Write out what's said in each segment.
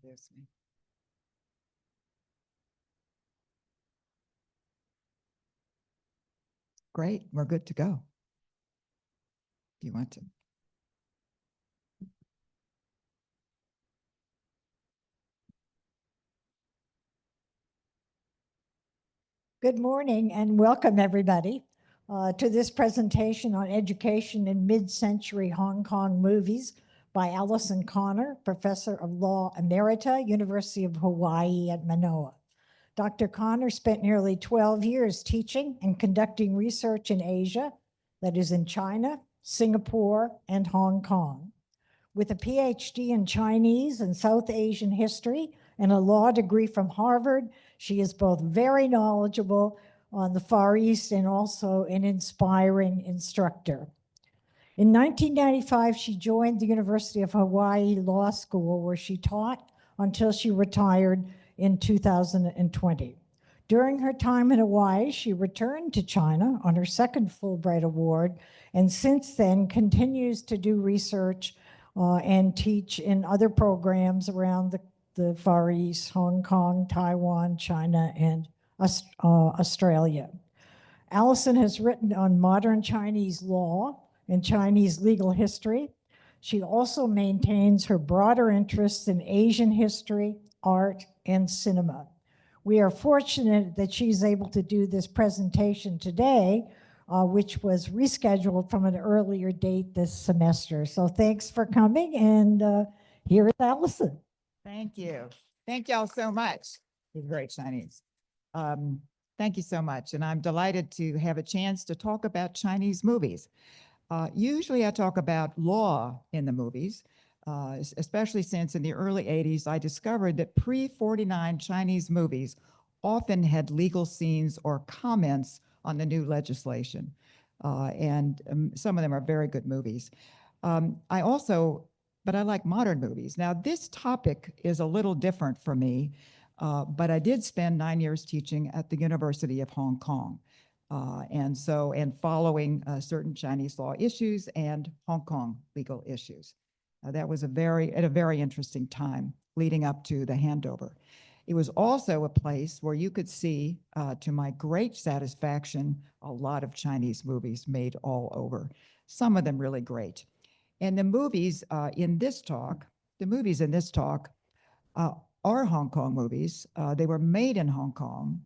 There's me. Great, we're good to go. If you want to. Good morning and welcome everybody to this presentation on education in mid-century Hong Kong movies by Alison Connor, Professor of Law Emerita, University of Hawaii at Manoa. Dr. Connor spent nearly 12 years teaching and conducting research in Asia, that is in China, Singapore, and Hong Kong. With a PhD in Chinese and South Asian history and a law degree from Harvard, she is both very knowledgeable on the Far East and also an inspiring instructor. In 1995, she joined the University of Hawaii Law School, where she taught until she retired in 2020. During her time in Hawaii, she returned to China on her second Fulbright Award, and since then continues to do research and teach in other programs around the Far East, Hong Kong, Taiwan, China, and Australia. Alison has written on modern Chinese law and Chinese legal history. She also maintains her broader interests in Asian history, art, and cinema. We are fortunate that she's able to do this presentation today, which was rescheduled from an earlier date this semester. So thanks for coming, and here is Alison. Thank you. Thank y'all so much. He's very Chinese. Thank you so much. And I'm delighted to have a chance to talk about Chinese movies. Usually I talk about law in the movies, especially since in the early 80s, I discovered that pre-49 Chinese movies often had legal scenes or comments on the new legislation. And some of them are very good movies. But I like modern movies. Now, this topic is a little different for me, but I did spend 9 years teaching at the University of Hong Kong. And following certain Chinese law issues and Hong Kong legal issues. That was at a very interesting time leading up to the handover. It was also a place where you could see, to my great satisfaction, a lot of Chinese movies made all over, some of them really great. And the movies in this talk are Hong Kong movies. They were made in Hong Kong.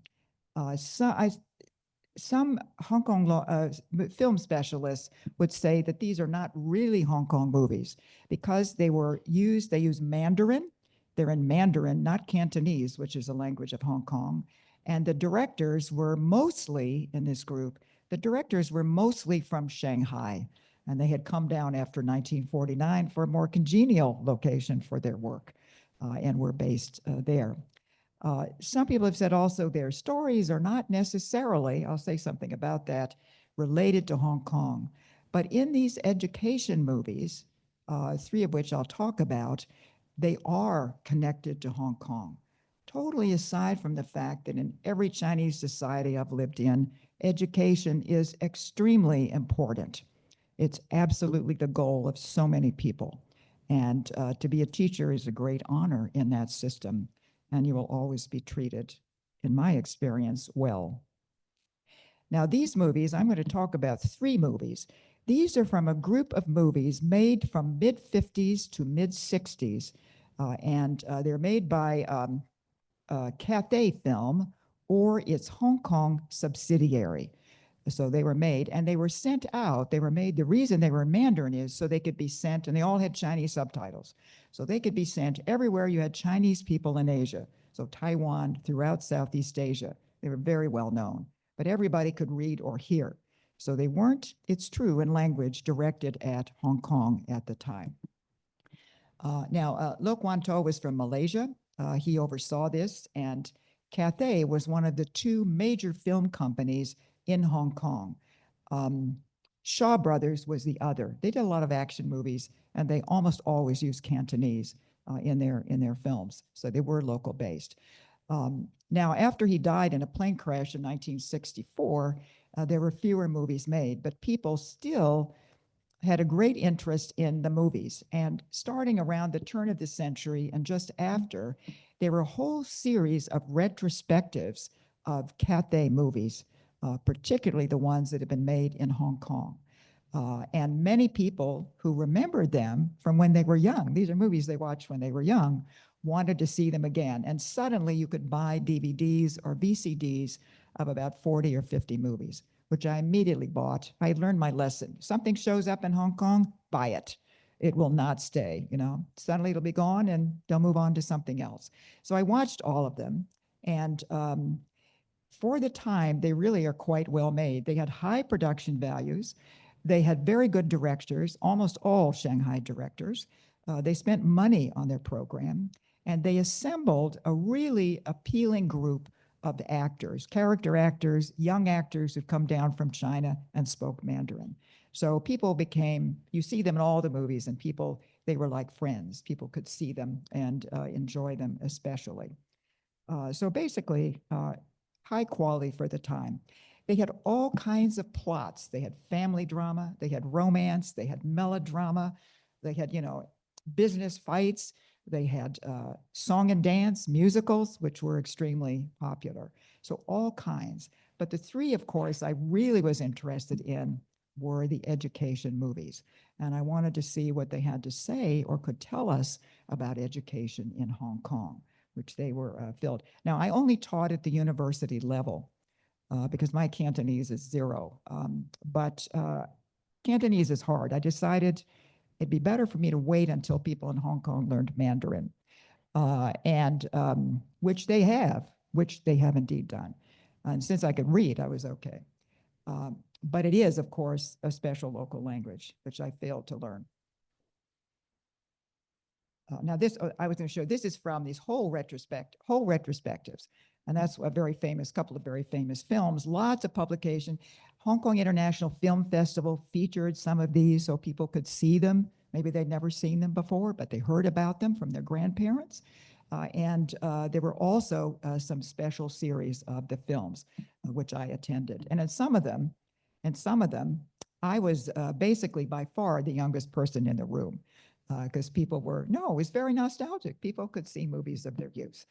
Some Hong Kong film specialists would say that these are not really Hong Kong movies because they use Mandarin. They're in Mandarin, not Cantonese, which is a language of Hong Kong. And the directors were mostly, in this group, from Shanghai. And they had come down after 1949 for a more congenial location for their work and were based there. Some people have said also their stories are not necessarily, I'll say something about that, related to Hong Kong. But in these education movies, 3 of which I'll talk about, they are connected to Hong Kong. Totally aside from the fact that in every Chinese society I've lived in, education is extremely important. It's absolutely the goal of so many people. And to be a teacher is a great honor in that system. And you will always be treated, in my experience, well. Now, these movies, I'm going to talk about 3 movies. These are from a group of movies made from mid-50s to mid-60s, and they're made by Cathay Film or its Hong Kong subsidiary. So they were made, and they were sent out. They were made, the reason they were in Mandarin is so they could be sent, and they all had Chinese subtitles. So they could be sent everywhere you had Chinese people in Asia. So Taiwan, throughout Southeast Asia, they were very well known, but everybody could read or hear. So they weren't, it's true, in language directed at Hong Kong at the time. Now, Lo Quan To was from Malaysia. He oversaw this, and Cathay was one of the 2 major film companies in Hong Kong. Shaw Brothers was the other. They did a lot of action movies, and they almost always used Cantonese in their films, so they were local based. Now, after he died in a plane crash in 1964, there were fewer movies made, but people still had a great interest in the movies. And starting around the turn of the century and just after, there were a whole series of retrospectives of Cathay movies, particularly the ones that had been made in Hong Kong. And many people who remembered them from when they were young, these are movies they watched when they were young, wanted to see them again. And suddenly you could buy DVDs or VCDs of about 40 or 50 movies, which I immediately bought. I learned my lesson. Something shows up in Hong Kong, buy it. It will not stay, you know. Suddenly it'll be gone and they'll move on to something else. So I watched all of them. And for the time, they really are quite well made. They had high production values. They had very good directors, almost all Shanghai directors. They spent money on their program, and they assembled a really appealing group of actors, character actors, young actors who'd come down from China and spoke Mandarin. So people became, you see them in all the movies, and people, they were like friends. People could see them and enjoy them especially. So basically, high quality for the time. They had all kinds of plots. They had family drama, they had romance, they had melodrama, they had, you know, business fights, they had song and dance, musicals, which were extremely popular. So all kinds. But the three, of course, I really was interested in were the education movies. And I wanted to see what they had to say or could tell us about education in Hong Kong, which they were filled. Now, I only taught at the university level because my Cantonese is 0. But Cantonese is hard. I decided it'd be better for me to wait until people in Hong Kong learned Mandarin, which they have indeed done. And since I could read, I was okay. But it is, of course, a special local language, which I failed to learn. Now this, I was going to show, this is from these whole retrospectives. And that's a very famous, couple of very famous films, lots of publication. Hong Kong International Film Festival featured some of these so people could see them. Maybe they'd never seen them before, but they heard about them from their grandparents. And there were also some special series of the films, which I attended. And in some of them, I was basically by far the youngest person in the room because people were, no, it was very nostalgic. People could see movies of their youth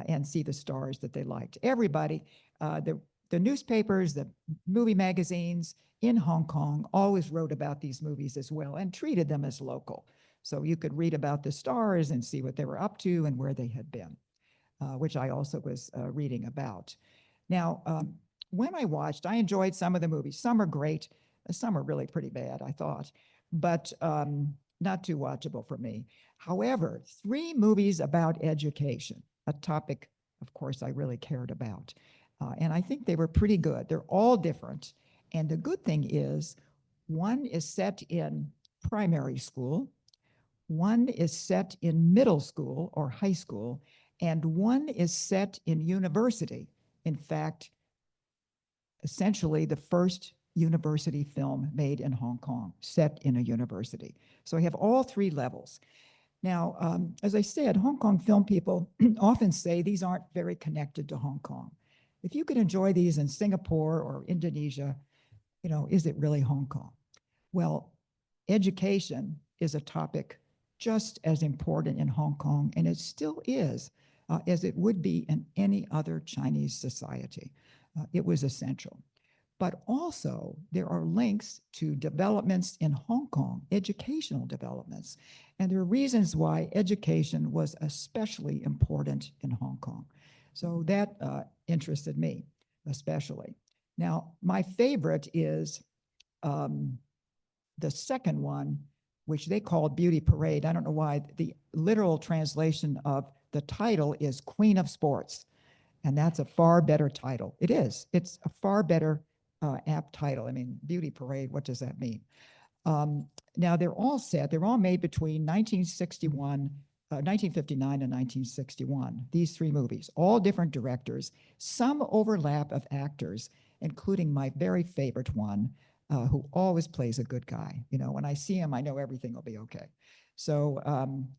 and see the stars that they liked. Everybody, the newspapers, the movie magazines in Hong Kong always wrote about these movies as well and treated them as local. So you could read about the stars and see what they were up to and where they had been, which I also was reading about. Now, when I watched, I enjoyed some of the movies. Some are great. Some are really pretty bad, I thought, but not too watchable for me. However, 3 movies about education, a topic, of course, I really cared about. And I think they were pretty good. They're all different. And the good thing is, one is set in primary school, one is set in middle school or high school, and one is set in university. In fact, essentially the first university film made in Hong Kong, set in a university. So I have all 3 levels. Now, as I said, Hong Kong film people often say these aren't very connected to Hong Kong. If you could enjoy these in Singapore or Indonesia, you know, is it really Hong Kong? Well, education is a topic just as important in Hong Kong, and it still is, as it would be in any other Chinese society. It was essential. But also, there are links to developments in Hong Kong, educational developments. And there are reasons why education was especially important in Hong Kong. So that interested me, especially. Now, my favorite is the second one, which they called Beauty Parade. I don't know why. The literal translation of the title is Queen of Sports. And that's a far better title. It is. It's a far better apt title. I mean, Beauty Parade, what does that mean? Now, they're all made between 1959 and 1961, these 3 movies, all different directors, some overlap of actors, including my very favorite one, who always plays a good guy. You know, when I see him, I know everything will be okay. So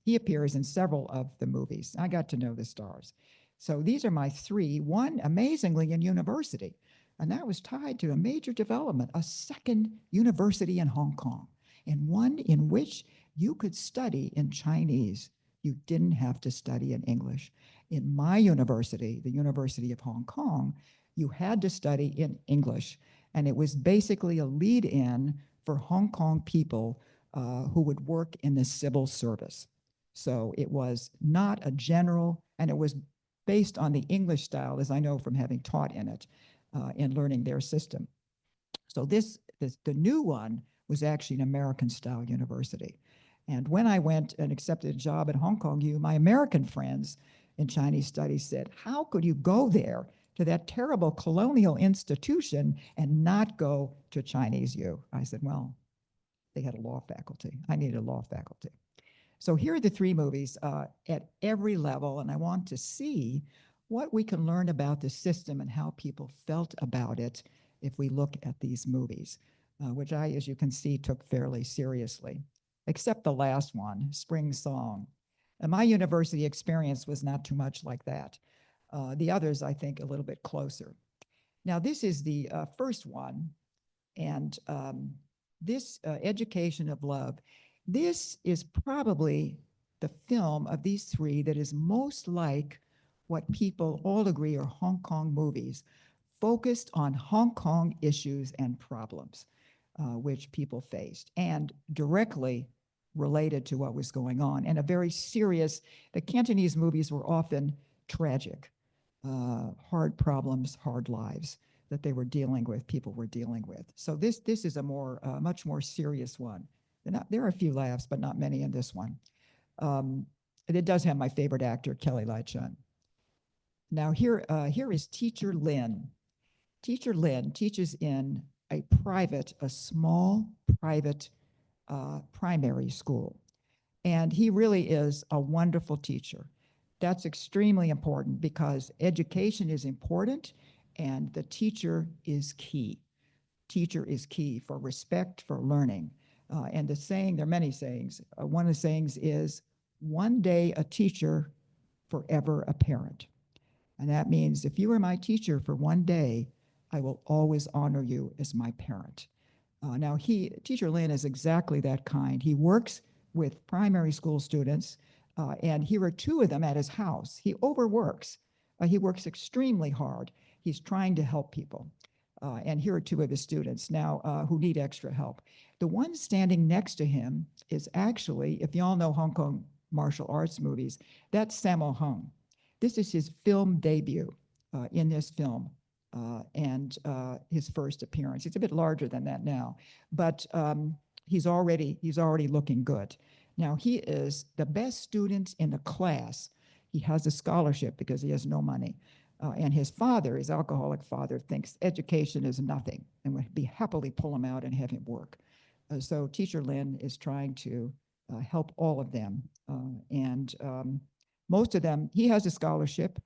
he appears in several of the movies. I got to know the stars. So these are my 3, one amazingly in university. And that was tied to a major development, a second university in Hong Kong. and one in which you could study in Chinese. You didn't have to study in English. In my university, the University of Hong Kong, you had to study in English. And it was basically a lead-in for Hong Kong people who would work in the civil service. So it was not a general, and it was based on the English style, as I know from having taught in it, in learning their system. So the new one was actually an American style university. And when I went and accepted a job at Hong Kong U, my American friends in Chinese studies said, how could you go there to that terrible colonial institution and not go to Chinese U? I said, well, they had a law faculty. I needed a law faculty. So here are the three movies at every level, and I want to see what we can learn about the system and how people felt about it if we look at these movies, which I, as you can see, took fairly seriously, except the last one, Spring Song. And my university experience was not too much like that. The others, I think, a little bit closer. Now, this is the first one, and this Education of Love, this is probably the film of these three that is most like what people all agree are Hong Kong movies, focused on Hong Kong issues and problems which people faced, and directly related to what was going on. And a very serious, the Cantonese movies were often tragic, hard problems, hard lives that they were dealing with, people were dealing with. So this is a much more serious one. There are a few laughs, but not many in this one. It does have my favorite actor, Kelly Lai Chun. Now here is Teacher Lin. Teacher Lin teaches in a small private primary school. And he really is a wonderful teacher. That's extremely important because education is important and the teacher is key. Teacher is key for respect, for learning. And the saying, there are many sayings. One of the sayings is, one day a teacher, forever a parent. And that means if you are my teacher for one day, I will always honor you as my parent. Now, Teacher Lin is exactly that kind. He works with primary school students, and here are two of them at his house. He overworks. He works extremely hard. He's trying to help people. And here are two of his students now who need extra help. The one standing next to him is actually, if y'all know Hong Kong martial arts movies, that's Sammo Hung. This is his film debut in this film. And his first appearance. He's a bit larger than that now, but he's already looking good. Now he is the best student in the class. He has a scholarship because he has no money. And his father, his alcoholic father, thinks education is nothing and would be happily pull him out and have him work. So Teacher Lin is trying to help all of them. And most of them, he has a scholarship.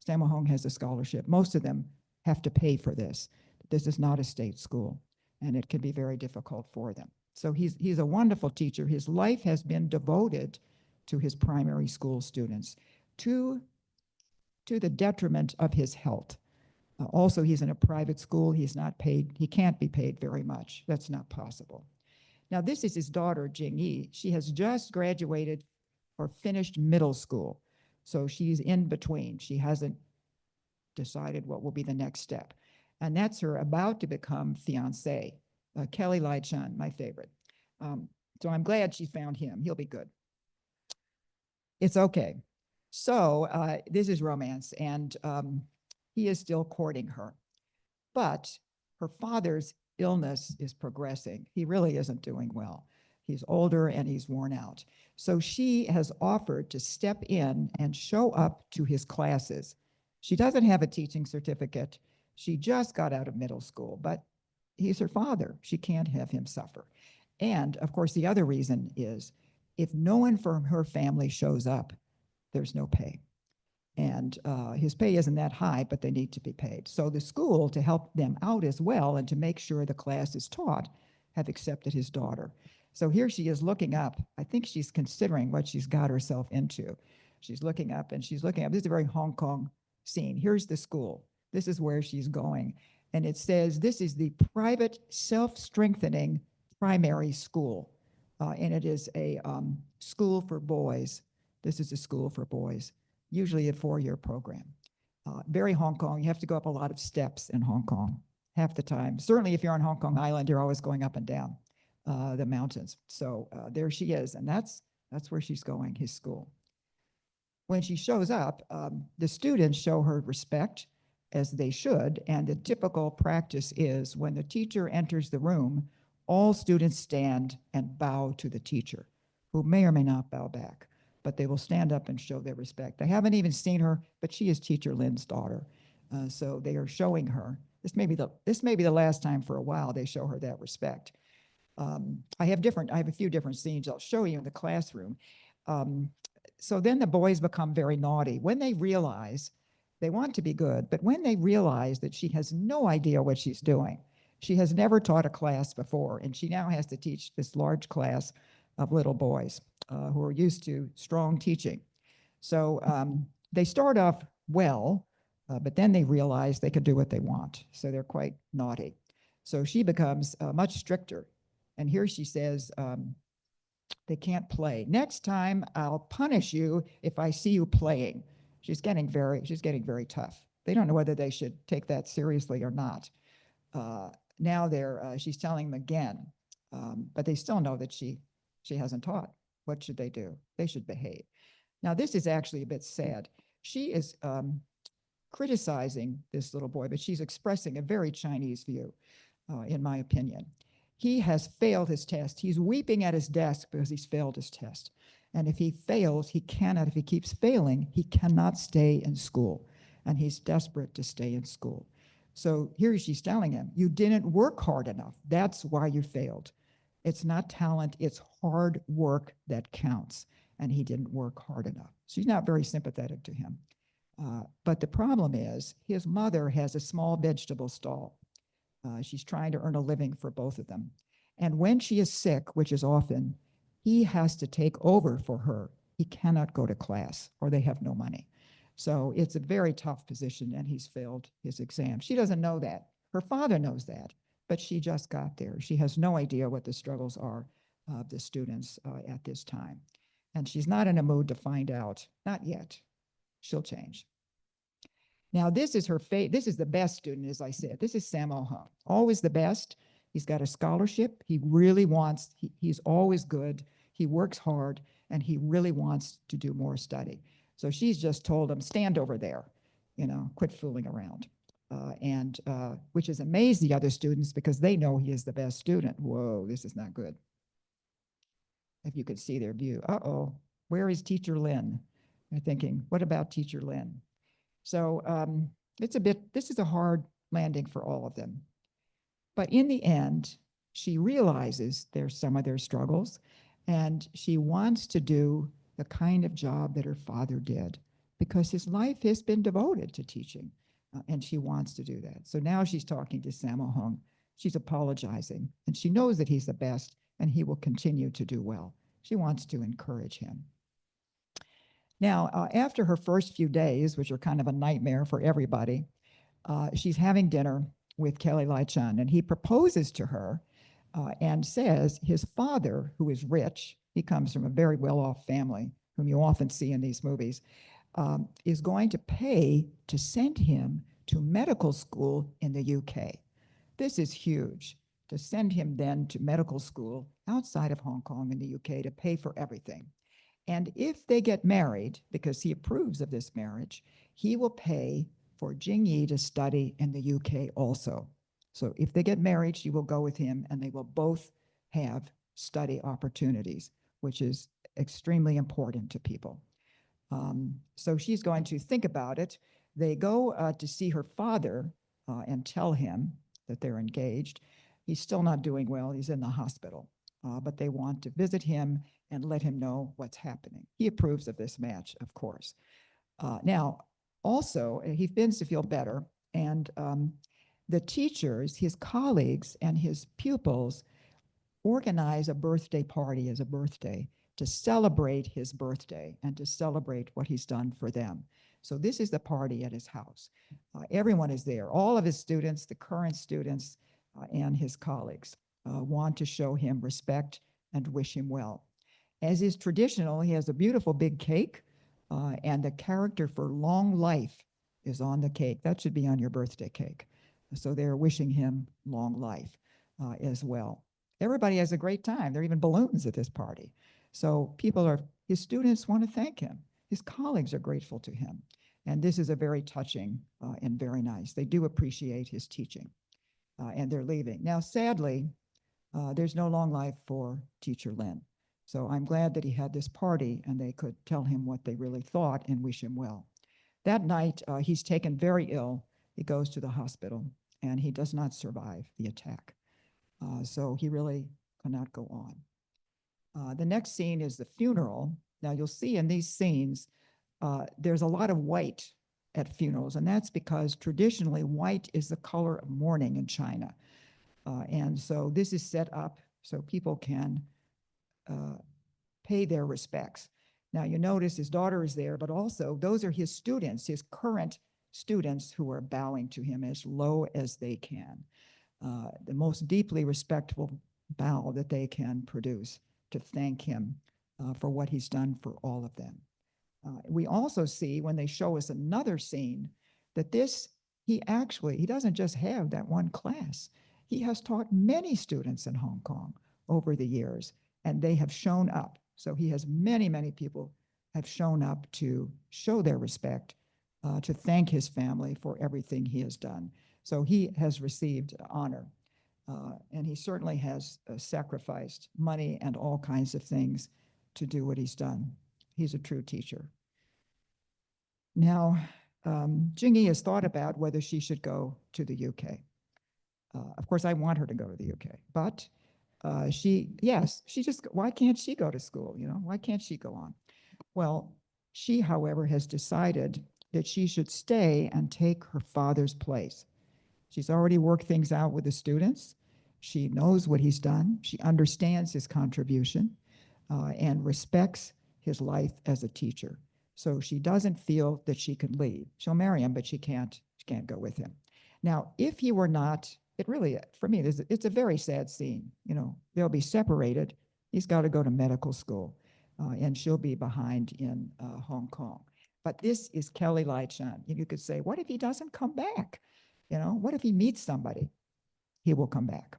Sammo Hung has a scholarship. Most of them have to pay for this. This is not a state school, and it can be very difficult for them. So he's a wonderful teacher. His life has been devoted to his primary school students, to the detriment of his health. Also, he's in a private school. He's not paid. He can't be paid very much. That's not possible. Now, this is his daughter, Jingyi. She has just graduated or finished middle school. So she's in between. She hasn't decided what will be the next step. And that's her about to become fiancé, Kelly Lai Chun, my favorite. So I'm glad she found him. He'll be good. It's okay. So this is romance, and he is still courting her. But her father's illness is progressing. He really isn't doing well. He's older and he's worn out. So she has offered to step in and show up to his classes. She doesn't have a teaching certificate. She just got out of middle school, but he's her father. She can't have him suffer. And of course, the other reason is if no one from her family shows up, there's no pay. And his pay isn't that high, but they need to be paid. So the school, to help them out as well and to make sure the class is taught, have accepted his daughter. So here she is looking up. I think she's considering what she's got herself into. She's looking up and she's looking up. This is a very Hong Kong scene. Here's the school. This is where she's going. And it says, this is the private self-strengthening primary school. and it is a school for boys. This is a school for boys, usually a 4-year program. Very Hong Kong. You have to go up a lot of steps in Hong Kong half the time. Certainly if you're on Hong Kong Island, you're always going up and down the mountains. So there she is, and that's where she's going, his school. When she shows up, the students show her respect, as they should, and the typical practice is when the teacher enters the room, all students stand and bow to the teacher, who may or may not bow back, but they will stand up and show their respect. They haven't even seen her, but she is Teacher Lin's daughter. So they are showing her. This may be the last time for a while they show her that respect. I have a few different scenes I'll show you in the classroom. So then the boys become very naughty. When they realize they want to be good, but when they realize that she has no idea what she's doing, she has never taught a class before, and she now has to teach this large class of little boys who are used to strong teaching. So they start off well, but then they realize they can do what they want. So they're quite naughty. So she becomes much stricter. And here she says, they can't play. Next time I'll punish you if I see you playing. She's getting very tough. They don't know whether they should take that seriously or not. Now she's telling them again, but they still know that she hasn't taught. What should they do? They should behave. Now this is actually a bit sad. She is criticizing this little boy, but she's expressing a very Chinese view, in my opinion. He has failed his test. He's weeping at his desk because he's failed his test. And if he fails, if he keeps failing, he cannot stay in school. And he's desperate to stay in school. So here she's telling him, you didn't work hard enough. That's why you failed. It's not talent, it's hard work that counts. And he didn't work hard enough. She's not very sympathetic to him. But the problem is his mother has a small vegetable stall. She's trying to earn a living for both of them. And when she is sick, which is often, he has to take over for her. He cannot go to class or they have no money. So it's a very tough position and he's failed his exam. She doesn't know that. Her father knows that, but she just got there. She has no idea what the struggles are of the students at this time. And she's not in a mood to find out, not yet. She'll change. Now, this is the best student, as I said. This is Sammo Hung, always the best. He's got a scholarship. He really wants, he's always good. He works hard, and he really wants to do more study. So she's just told him, stand over there, quit fooling around. Which has amazed the other students because they know he is the best student. Whoa, this is not good. If you could see their view. Uh-oh, where is Teacher Lin? They're thinking, what about Teacher Lin? So this is a hard landing for all of them. But in the end, she realizes there's some of their struggles, and she wants to do the kind of job that her father did because his life has been devoted to teaching, and she wants to do that. So now she's talking to Sammo Hung. She's apologizing, and she knows that he's the best, and he will continue to do well. She wants to encourage him. Now, after her first few days, which are kind of a nightmare for everybody, she's having dinner with Kelly Lai Chun, and he proposes to her and says his father, who is rich, he comes from a very well-off family, whom you often see in these movies, is going to pay to send him to medical school in the UK. This is huge, to send him then to medical school outside of Hong Kong in the UK to pay for everything. And if they get married, because he approves of this marriage, he will pay for Jing Yi to study in the UK also. So if they get married, she will go with him and they will both have study opportunities, which is extremely important to people. So she's going to think about it. They go to see her father and tell him that they're engaged. He's still not doing well. He's in the hospital, but they want to visit him and let him know what's happening. He approves of this match, of course. Now, also, he begins to feel better, and the teachers, his colleagues, and his pupils organize a birthday party as a birthday to celebrate his birthday and to celebrate what he's done for them. So this is the party at his house. Everyone is there. All of his students, the current students, and his colleagues want to show him respect and wish him well. As is traditional, he has a beautiful big cake, and the character for long life is on the cake. That should be on your birthday cake. So they're wishing him long life as well. Everybody has a great time. There are even balloons at this party. So his students want to thank him. His colleagues are grateful to him. And this is a very touching and very nice. They do appreciate his teaching, and they're leaving. Now, sadly, there's no long life for Teacher Lin. So I'm glad that he had this party and they could tell him what they really thought and wish him well. That night, he's taken very ill. He goes to the hospital and he does not survive the attack. So he really cannot go on. The next scene is the funeral. Now you'll see in these scenes, there's a lot of white at funerals, and that's because traditionally white is the color of mourning in China. And so this is set up so people can pay their respects. Now you notice his daughter is there, but also those are his students, his current students who are bowing to him as low as they can. The most deeply respectful bow that they can produce to thank him for what he's done for all of them. We also see when they show us another scene that he doesn't just have that one class. He has taught many students in Hong Kong over the years, and they have shown up. So he has many people have shown up to show their respect, to thank his family for everything he has done. So he has received honor, and he certainly has sacrificed money and all kinds of things to do what he's done. He's a true teacher. Now, Jingyi has thought about whether she should go to the UK. Of course, I want her to go to the UK, but why can't she go to school? Why can't she go on? Well, she, however, has decided that she should stay and take her father's place. She's already worked things out with the students. She knows what he's done. She understands his contribution and respects his life as a teacher. So she doesn't feel that she can leave. She'll marry him, but she can't go with him. Now, if he were not, for me, it's a very sad scene. They'll be separated. He's got to go to medical school, and she'll be behind in Hong Kong. But this is Kelly Lai Chan. You could say, what if he doesn't come back? What if he meets somebody? He will come back.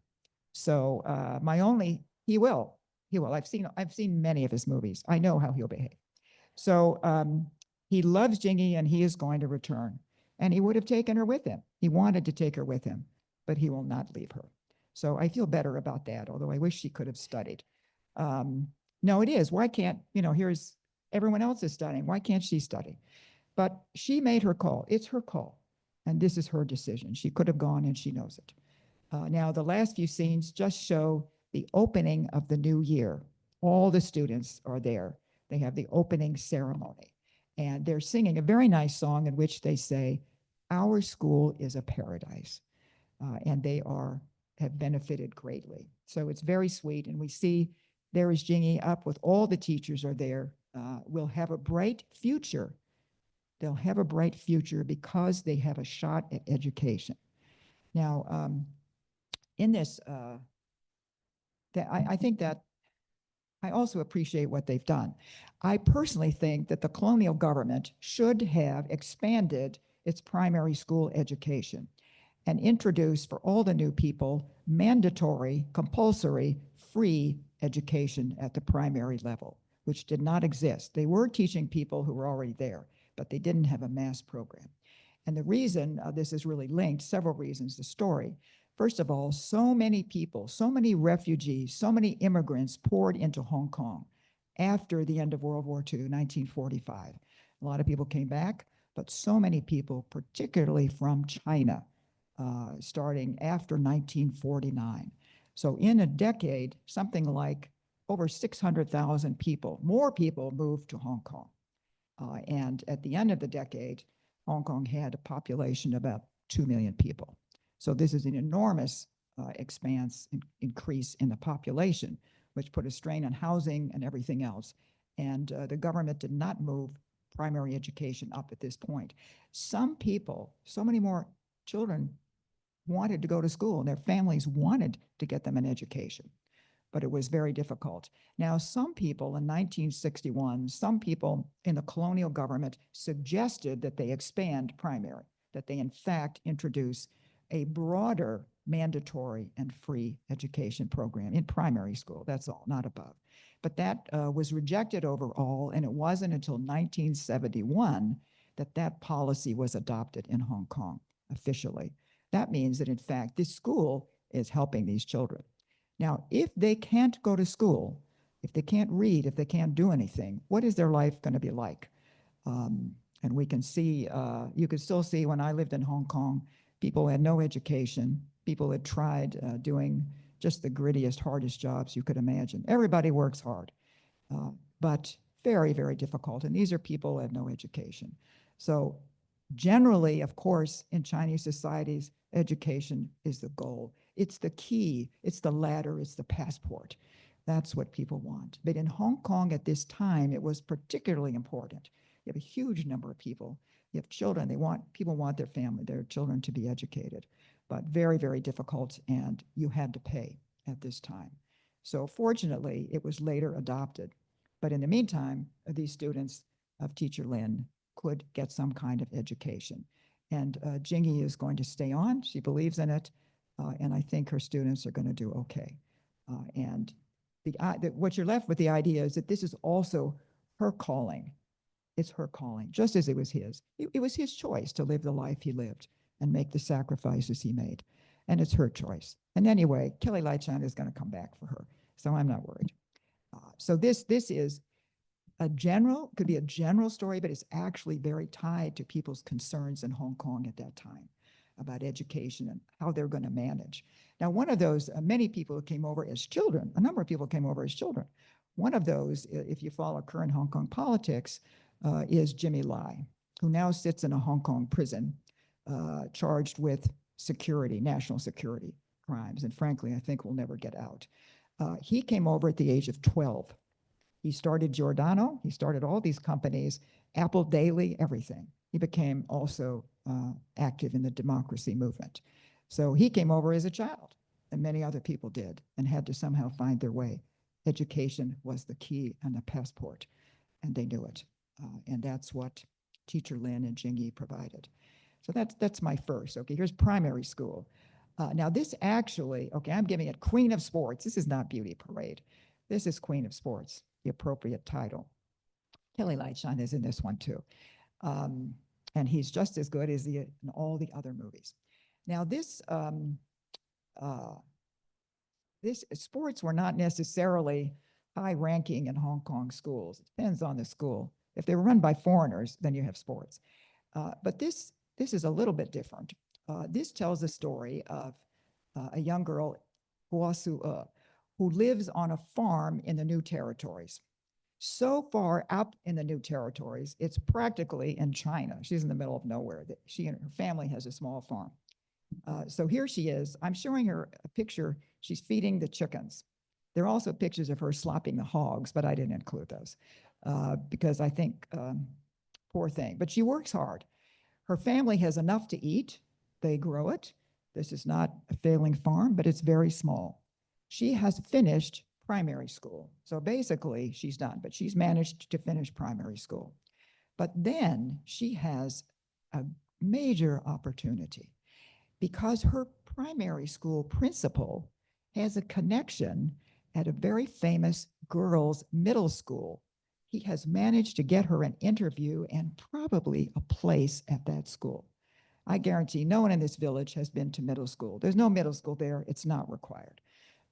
So he will. I've seen many of his movies. I know how he'll behave. So he loves Jingyi and he is going to return. And he would have taken her with him. He wanted to take her with him, but he will not leave her. So I feel better about that, although I wish she could have studied. No, it is. Why can't, here's everyone else is studying. Why can't she study? But she made her call. It's her call. And this is her decision. She could have gone and she knows it. Now, the last few scenes just show the opening of the new year. All the students are there. They have the opening ceremony. And they're singing a very nice song in which they say, "Our school is a paradise." And they have benefited greatly. So it's very sweet. And we see there is Jingyi up with all the teachers are there. Will have a bright future. They'll have a bright future because they have a shot at education. Now, in this, I think that I also appreciate what they've done. I personally think that the colonial government should have expanded its primary school education and introduced for all the new people mandatory, compulsory, free education at the primary level, which did not exist. They were teaching people who were already there, but they didn't have a mass program. And the reason this is really linked, several reasons, the story. First of all, so many people, so many refugees, so many immigrants poured into Hong Kong after the end of World War II, 1945. A lot of people came back, but so many people, particularly from China, starting after 1949. So in a decade, something like over 600,000 people, more people moved to Hong Kong. And at the end of the decade, Hong Kong had a population of about 2 million people. So this is an enormous increase in the population, which put a strain on housing and everything else. And the government did not move primary education up at this point. Some people, so many more children wanted to go to school and their families wanted to get them an education. but it was very difficult. Now, some people in 1961, some people in the colonial government suggested that they expand primary, that they in fact introduce a broader mandatory and free education program in primary school. That's all, not above. But that was rejected overall, and it wasn't until 1971 that that policy was adopted in Hong Kong officially. That means that, in fact, this school is helping these children. Now, if they can't go to school, if they can't read, if they can't do anything, what is their life going to be like? And we can see, you could still see when I lived in Hong Kong, people had no education. People had tried doing just the grittiest, hardest jobs you could imagine. Everybody works hard, but very, very difficult. And these are people who have no education. So generally, of course, in Chinese societies, education is the goal. It's the key, it's the ladder, it's the passport. That's what people want. But in Hong Kong at this time, it was particularly important. You have a huge number of people. You have children. People want their family, their children to be educated, but very, very difficult, and you had to pay at this time. So fortunately, it was later adopted. But in the meantime, these students of Teacher Lin could get some kind of education. And Jingy is going to stay on. She believes in it. And I think her students are going to do okay. And what you're left with, the idea is that this is also her calling. It's her calling, just as it was his. It was his choice to live the life he lived and make the sacrifices he made. And it's her choice. And anyway, Kelly Lai-chan is going to come back for her. So I'm not worried. So this is could be a general story, but it's actually very tied to people's concerns in Hong Kong at that time about education and how they're going to manage. Now, one of those, many people came over as children. A number of people came over as children. One of those, if you follow current Hong Kong politics, is Jimmy Lai, who now sits in a Hong Kong prison charged with security, national security crimes. And frankly, I think will never get out. He came over at the age of 12. He started Giordano. He started all these companies, Apple Daily, everything. He became also active in the democracy movement. So he came over as a child, and many other people did, and had to somehow find their way. Education was the key and the passport, and they knew it. And that's what Teacher Lin and Jingy provided. So that's my first. Okay, here's primary school. Now this actually, okay, I'm giving it Queen of Sports. This is not Beauty Parade. This is Queen of Sports, the appropriate title. Kelly Lai-chan is in this one too. And he's just as good as in all the other movies. Now this sports were not necessarily high ranking in Hong Kong schools. It depends on the school. If they were run by foreigners, then you have sports. But this is a little bit different. This tells the story of a young girl, Guo Su-e, who lives on a farm in the New Territories. So far up in the New Territories, it's practically in China. She's in the middle of nowhere. She and her family has a small farm. So here she is. I'm showing her a picture. She's feeding the chickens. There are also pictures of her slopping the hogs, but I didn't include those because I think, poor thing. But she works hard. Her family has enough to eat. They grow it. This is not a failing farm, but it's very small. She has finished primary school. So basically, she's done, but she's managed to finish primary school. But then she has a major opportunity because her primary school principal has a connection at a very famous girls' middle school. He has managed to get her an interview and probably a place at that school. I guarantee no one in this village has been to middle school. There's no middle school there. It's not required.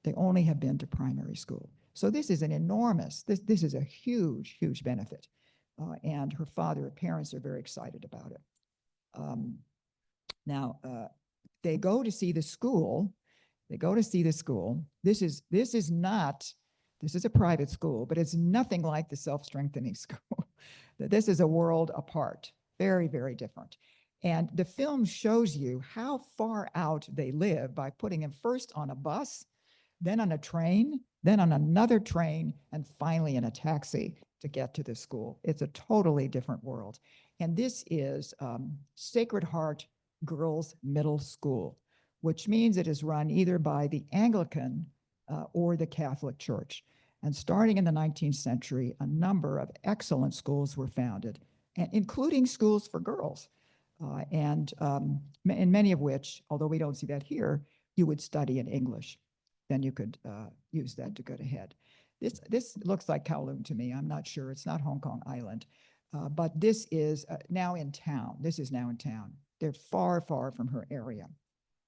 They only have been to primary school. So this is an enormous, this is a huge, huge benefit. And her parents are very excited about it. Now, they go to see the school. They go to see the school. This is a private school, but it's nothing like the self-strengthening school. This is a world apart, very, very different. And the film shows you how far out they live by putting them first on a bus, then on a train, then on another train, and finally in a taxi to get to the school. It's a totally different world. And this is Sacred Heart Girls Middle School, which means it is run either by the Anglican or the Catholic Church. And starting in the 19th century, a number of excellent schools were founded, including schools for girls, and in many of which, although we don't see that here, you would study in English. Then you could use that to get ahead. This looks like Kowloon to me. I'm not sure. It's not Hong Kong Island. But this is now in town. This is now in town. They're far, far from her area.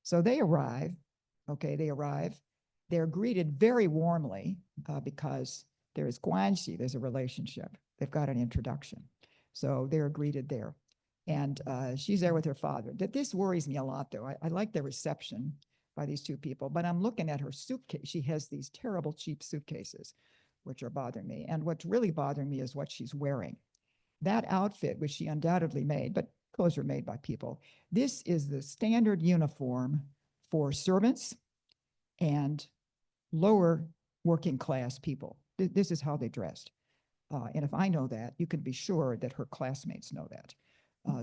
So they arrive. Okay, they arrive. They're greeted very warmly because there is guanxi, there's a relationship. They've got an introduction. So they're greeted there. And she's there with her father. This worries me a lot, though. I like the reception by these two people, but I'm looking at her suitcase. She has these terrible cheap suitcases, which are bothering me. And what's really bothering me is what she's wearing. That outfit, which she undoubtedly made, but clothes are made by people. This is the standard uniform for servants and lower working class people. This is how they dressed. And if I know that, you can be sure that her classmates know that.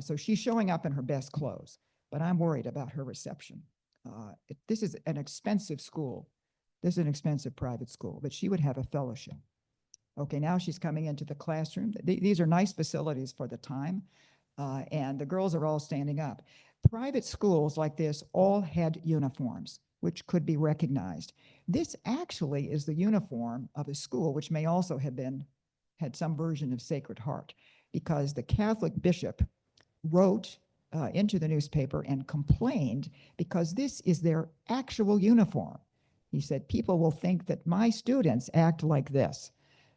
So she's showing up in her best clothes, but I'm worried about her reception. This is an expensive school. This is an expensive private school, but she would have a fellowship. Okay, now she's coming into the classroom. These are nice facilities for the time, and the girls are all standing up. Private schools like this all had uniforms, which could be recognized. This actually is the uniform of a school, which may also have had some version of Sacred Heart, because the Catholic bishop wrote into the newspaper and complained because this is their actual uniform. He said, people will think that my students act like this.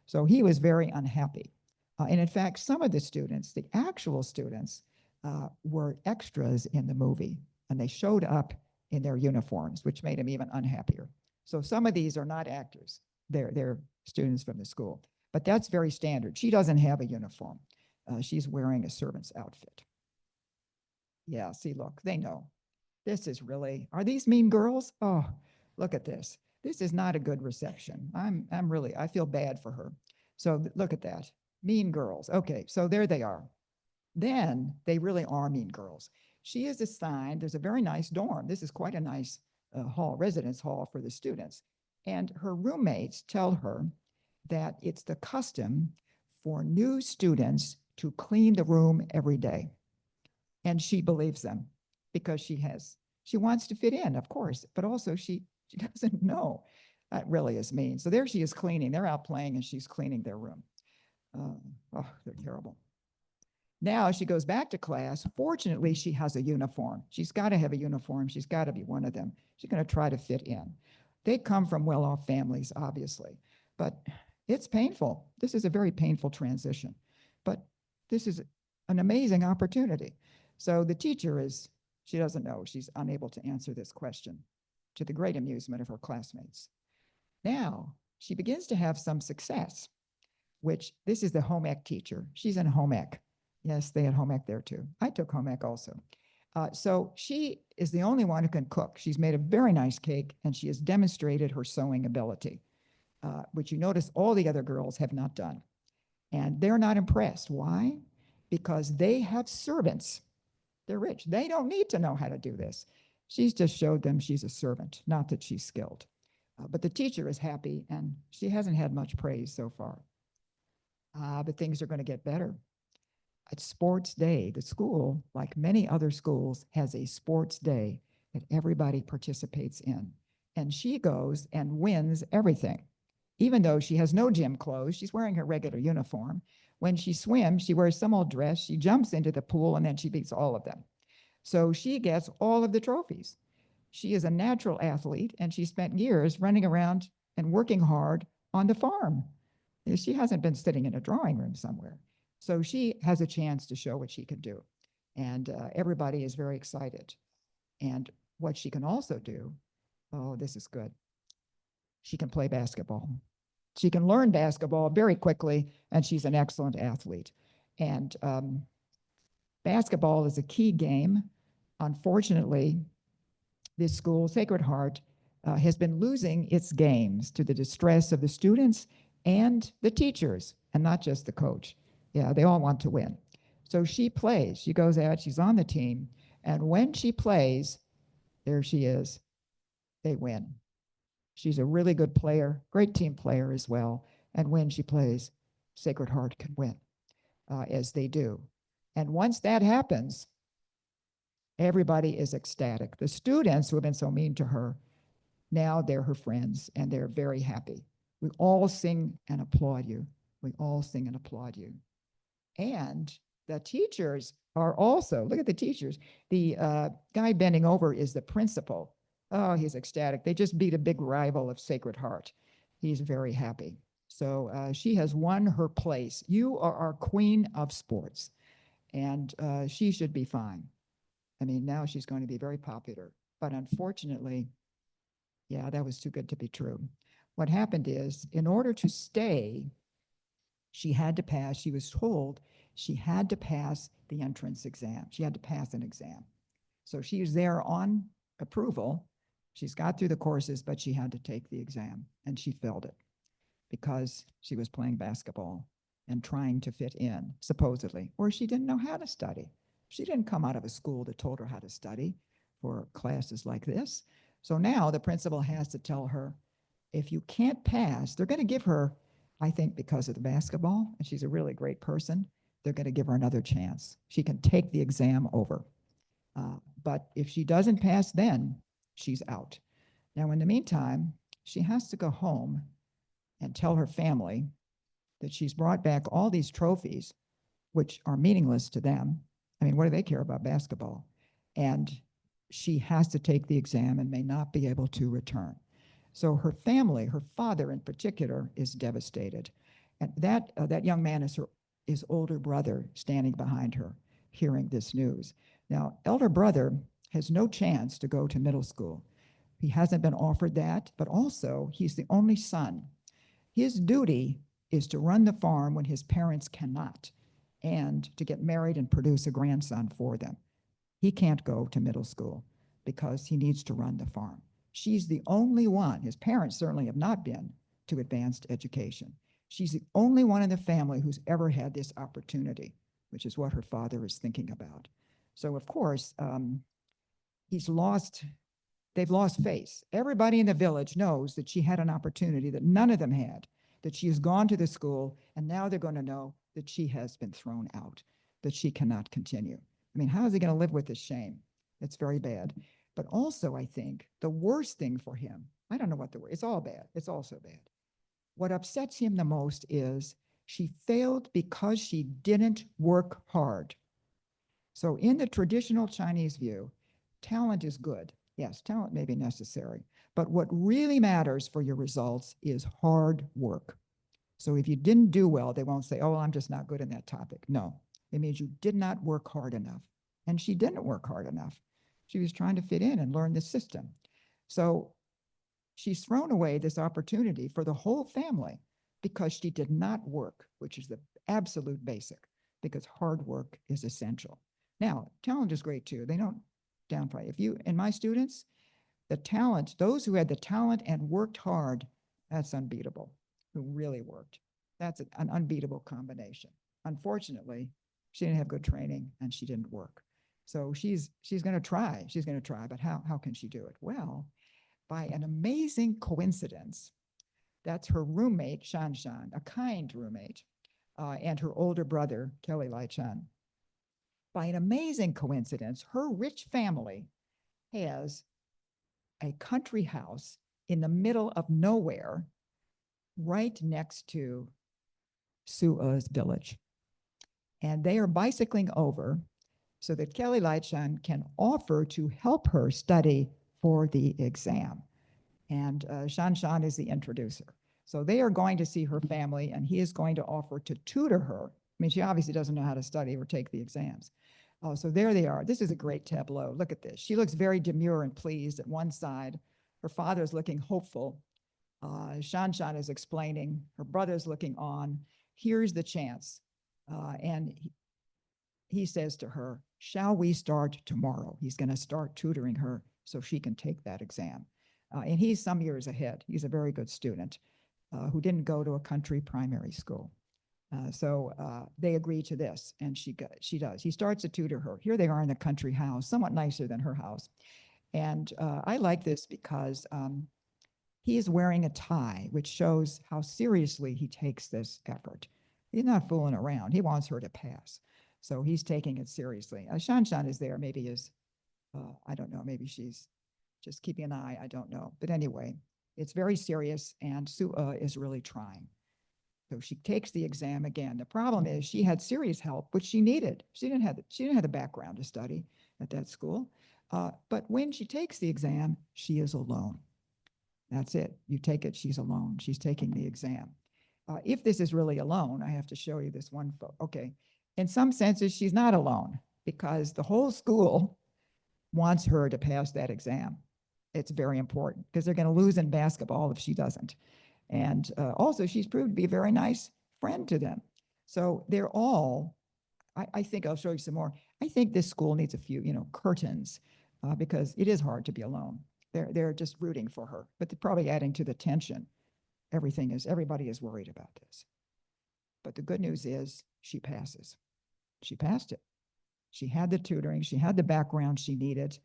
So he was very unhappy. And in fact, some of the students, the actual students, were extras in the movie, and they showed up in their uniforms, which made him even unhappier. So some of these are not actors. They're students from the school. But that's very standard. She doesn't have a uniform. She's wearing a servant's outfit. Yeah, see, look, they know. This is really, are these mean girls? Oh, look at this. This is not a good reception. I feel bad for her. So look at that. Mean girls. Okay, so there they are. Then they really are mean girls. She is assigned, there's a very nice dorm. This is quite a nice hall, residence hall for the students. And her roommates tell her that it's the custom for new students to clean the room every day. And she believes them because she wants to fit in, of course, but also she doesn't know. That really is mean. So there she is cleaning. They're out playing and she's cleaning their room. Oh, they're terrible. Now she goes back to class. Fortunately, she has a uniform. She's got to have a uniform. She's got to be one of them. She's going to try to fit in. They come from well-off families, obviously, but it's painful. This is a very painful transition, but this is an amazing opportunity. So the teacher she doesn't know. She's unable to answer this question, to the great amusement of her classmates. Now she begins to have some success, which this is the home ec teacher. She's in home ec. Yes, they had home ec there too. I took home ec also. So she is the only one who can cook. She's made a very nice cake and she has demonstrated her sewing ability, which you notice all the other girls have not done. And they're not impressed. Why? Because they have servants. They're rich. They don't need to know how to do this. She's just showed them she's a servant, not that she's skilled. But the teacher is happy and she hasn't had much praise so far. But things are going to get better. It's sports day. The school, like many other schools, has a sports day that everybody participates in. And she goes and wins everything. Even though she has no gym clothes, she's wearing her regular uniform. When she swims, she wears some old dress, she jumps into the pool, and then she beats all of them. So she gets all of the trophies. She is a natural athlete, and she spent years running around and working hard on the farm. She hasn't been sitting in a drawing room somewhere. So she has a chance to show what she can do. And everybody is very excited. And what she can also do, oh, this is good. She can play basketball. She can learn basketball very quickly, and she's an excellent athlete. And basketball is a key game. Unfortunately, this school, Sacred Heart, has been losing its games to the distress of the students and the teachers, and not just the coach. Yeah, they all want to win. So she plays. She goes out. She's on the team. And when she plays, there she is. They win. She's a really good player, great team player as well. And when she plays, Sacred Heart can win, as they do. And once that happens, everybody is ecstatic. The students who have been so mean to her, now they're her friends and they're very happy. We all sing and applaud you. We all sing and applaud you. And the teachers are also, look at the teachers. The guy bending over is the principal. Oh, he's ecstatic. They just beat a big rival of Sacred Heart. He's very happy. So she has won her place. You are our queen of sports, and she should be fine. I mean, now she's going to be very popular. But unfortunately, yeah, that was too good to be true. What happened is, in order to stay, she had to pass, she was told she had to pass the entrance exam. She had to pass an exam. So she was there on approval. She's got through the courses, but she had to take the exam, and she failed it because she was playing basketball and trying to fit in, supposedly, or she didn't know how to study. She didn't come out of a school that told her how to study for classes like this. So now the principal has to tell her, if you can't pass, they're going to give her, I think because of the basketball, and she's a really great person, they're going to give her another chance. She can take the exam over. But if she doesn't pass, then she's out. Now, in the meantime, she has to go home and tell her family that she's brought back all these trophies, which are meaningless to them. I mean, what do they care about basketball? And she has to take the exam and may not be able to return. So her family, her father in particular, is devastated. And that young man is his older brother standing behind her, hearing this news. Now, elder brother has no chance to go to middle school. He hasn't been offered that, but also he's the only son. His duty is to run the farm when his parents cannot, and to get married and produce a grandson for them. He can't go to middle school because he needs to run the farm. She's the only one, his parents certainly have not been to advanced education. She's the only one in the family who's ever had this opportunity, which is what her father is thinking about. So of course, they've lost face. Everybody in the village knows that she had an opportunity that none of them had, that she has gone to the school, and now they're going to know that she has been thrown out, that she cannot continue. I mean, how is he going to live with this shame? It's very bad. But also, I think the worst thing for him, I don't know what the word, it's all bad. It's also bad. What upsets him the most is she failed because she didn't work hard. So in the traditional Chinese view, talent is good. Yes, talent may be necessary, but what really matters for your results is hard work. So if you didn't do well, they won't say, oh, I'm just not good in that topic. No, it means you did not work hard enough. And she didn't work hard enough. She was trying to fit in and learn the system. So she's thrown away this opportunity for the whole family because she did not work, which is the absolute basic, because hard work is essential. Now, talent is great too. They don't downplay. If you, in my students, the talent, those who had the talent and worked hard, that's unbeatable, who really worked. That's an unbeatable combination. Unfortunately, she didn't have good training and she didn't work. So she's going to try. She's going to try, but how can she do it? Well, by an amazing coincidence, that's her roommate, Shan Shan, a kind roommate, and her older brother, Kelly Lai Chan. By an amazing coincidence, her rich family has a country house in the middle of nowhere, right next to Su'a's village. And they are bicycling over so that Kelly Lai-chan can offer to help her study for the exam. And Shan Shan is the introducer. So they are going to see her family, and he is going to offer to tutor her. I mean, she obviously doesn't know how to study or take the exams. So there they are. This is a great tableau. Look at this. She looks very demure and pleased at one side. Her father is looking hopeful. Shan Shan is explaining. Her brother's looking on. Here's the chance. And he says to her, shall we start tomorrow? He's going to start tutoring her so she can take that exam. And he's some years ahead. He's a very good student who didn't go to a country primary school. So they agree to this, and she does. He starts to tutor her. Here they are in the country house, somewhat nicer than her house. And I like this because He is wearing a tie, which shows how seriously he takes this effort. He's not fooling around. He wants her to pass. So he's taking it seriously. Shan Shan is there, maybe I don't know, maybe she's just keeping an eye, I don't know. But anyway, it's very serious, and Su'a is really trying. So she takes the exam again. The problem is she had serious help, which she needed. She didn't have the background to study at that school. But when she takes the exam, she is alone. That's it. You take it, she's alone. She's taking the exam. If this is really alone, I have to show you this one photo. Okay. In some senses, she's not alone because the whole school wants her to pass that exam. It's very important because they're going to lose in basketball if she doesn't. And also, she's proved to be a very nice friend to them. So they're all, I think I'll show you some more. I think this school needs a few, curtains because it is hard to be alone. They're just rooting for her, but they're probably adding to the tension. Everybody is worried about this. But the good news is she passes. She passed it. She had the tutoring, she had the background she needed,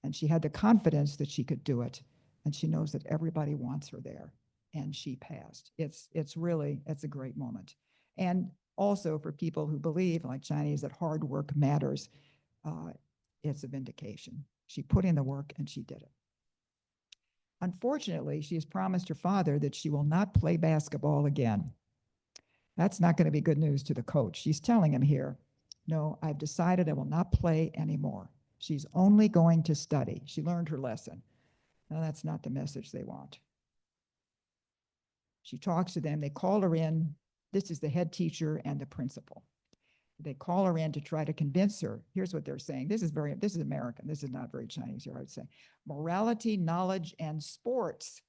and she had the confidence that she could do it. And she knows that everybody wants her there, and she passed. It's a great moment. And also for people who believe, like Chinese, that hard work matters, it's a vindication. She put in the work and she did it. Unfortunately, she has promised her father that she will not play basketball again. That's not going to be good news to the coach. She's telling him here, no, I've decided I will not play anymore. She's only going to study. She learned her lesson. Now, that's not the message they want. She talks to them. They call her in. This is the head teacher and the principal. They call her in to try to convince her. Here's what they're saying. This is American. This is not very Chinese here, I would say. Morality, knowledge, and sports.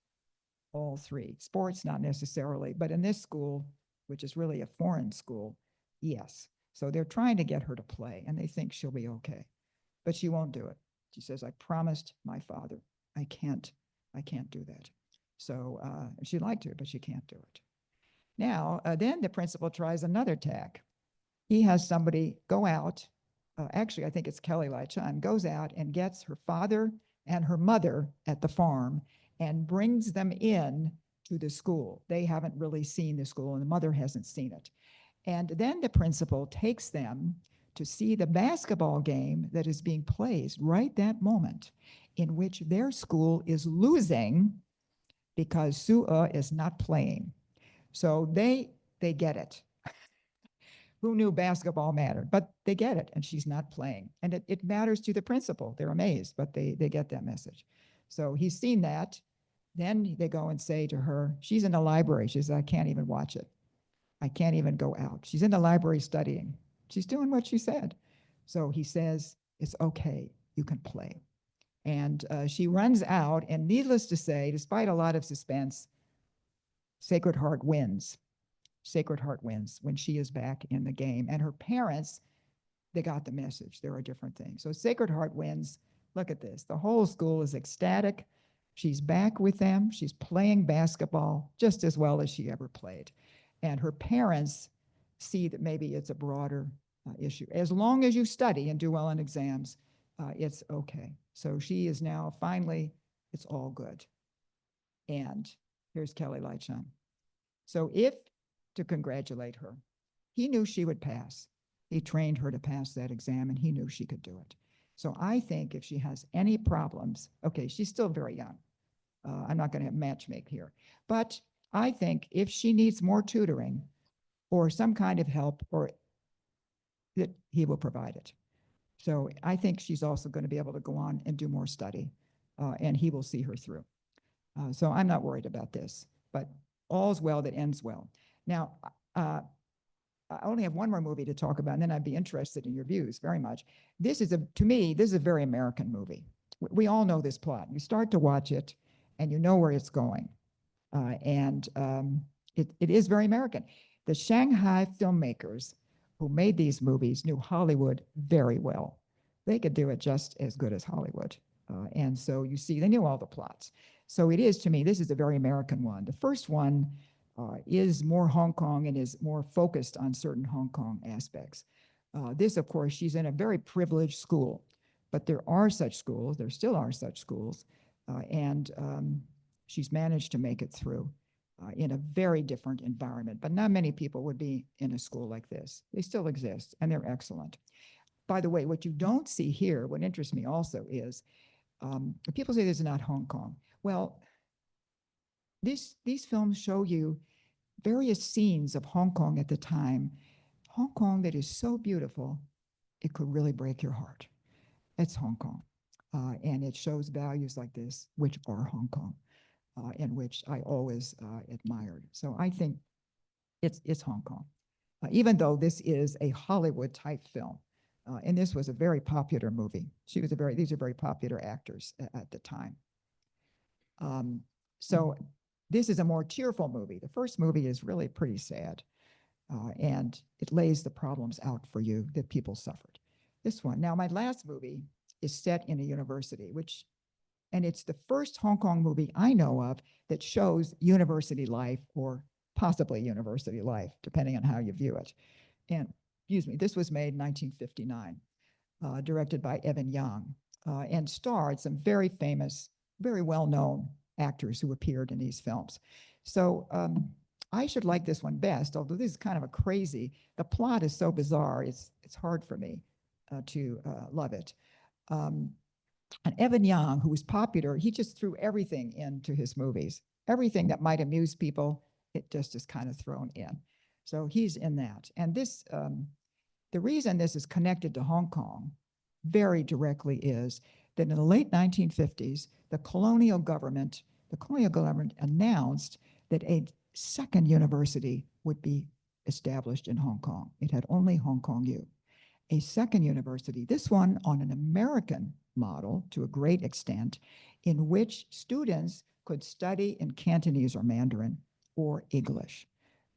All three. Sports, not necessarily, but in this school, which is really a foreign school, yes. So they're trying to get her to play, and they think she'll be okay. But she won't do it. She says, I promised my father. I can't do that. So she'd like to, but she can't do it. Now, then the principal tries another tack. He has somebody go out, actually, I think it's Kelly Lai Chan, goes out and gets her father and her mother at the farm and brings them in to the school. They haven't really seen the school, and the mother hasn't seen it. And then the principal takes them to see the basketball game that is being played right that moment, in which their school is losing because Su'a is not playing. So they get it. Who knew basketball mattered? But they get it, and she's not playing. And it matters to the principal. They're amazed, but they get that message. So he's seen that. Then they go and say to her, she's in the library. She says, I can't even watch it. I can't even go out. She's in the library studying. She's doing what she said. So he says, it's okay. You can play. And she runs out, and needless to say, despite a lot of suspense, Sacred Heart wins. Sacred Heart wins when she is back in the game. And her parents, they got the message. There are different things. So Sacred Heart wins. Look at this. The whole school is ecstatic. She's back with them. She's playing basketball just as well as she ever played. And her parents see that maybe it's a broader issue. As long as you study and do well in exams, it's okay. So she is now finally, it's all good. And here's Kelly Lai Chan. So to congratulate her, he knew she would pass. He trained her to pass that exam, and he knew she could do it. So I think if she has any problems, okay, she's still very young. I'm not going to matchmake here. But I think if she needs more tutoring or some kind of help, or that he will provide it. So I think she's also going to be able to go on and do more study, and he will see her through. So I'm not worried about this, but all's well that ends well. Now, I only have one more movie to talk about, and then I'd be interested in your views very much. To me, this is a very American movie. We all know this plot. You start to watch it, and you know where it's going. It is very American. The Shanghai filmmakers who made these movies knew Hollywood very well. They could do it just as good as Hollywood. And so you see, they knew all the plots. So it is, to me, this is a very American one. The first one is more Hong Kong and is more focused on certain Hong Kong aspects. This, of course, she's in a very privileged school, but there are such schools, there still are such schools, and she's managed to make it through in a very different environment. But not many people would be in a school like this. They still exist, and they're excellent. By the way, what you don't see here, what interests me also is people say this is not Hong Kong. Well, these films show you various scenes of Hong Kong at the time. Hong Kong that is so beautiful, it could really break your heart. It's Hong Kong. And it shows values like this, which are Hong Kong, and which I always admired. So I think it's Hong Kong, even though this is a Hollywood type film. And this was a very popular movie. These are very popular actors at the time. So this is a more cheerful movie. The first movie is really pretty sad, and it lays the problems out for you that people suffered. This one, now my last movie is set in a university, and it's the first Hong Kong movie I know of that shows university life, or possibly university life, depending on how you view it. And excuse me, this was made in 1959, directed by Evan Young, and starred some very famous, very well-known actors who appeared in these films. So I should like this one best, although this is kind of a crazy, the plot is so bizarre, it's hard for me to love it. And Evan Young, who was popular, he just threw everything into his movies. Everything that might amuse people, it just is kind of thrown in. So he's in that. And this, the reason this is connected to Hong Kong very directly is that in the late 1950s, the colonial government announced that a second university would be established in Hong Kong. It had only Hong Kong U. A second university, this one on an American model to a great extent, in which students could study in Cantonese or Mandarin or English.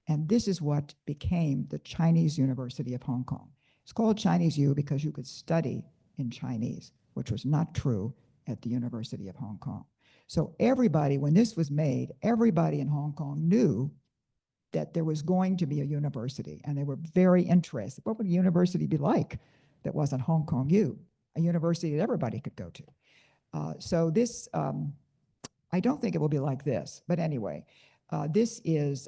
And this is what became the Chinese University of Hong Kong. It's called Chinese U because you could study in Chinese, which was not true at the University of Hong Kong. So everybody, when this was made, everybody in Hong Kong knew that there was going to be a university, and they were very interested. What would a university be like that wasn't Hong Kong U? A university that everybody could go to. So this, I don't think it will be like this, but anyway, this is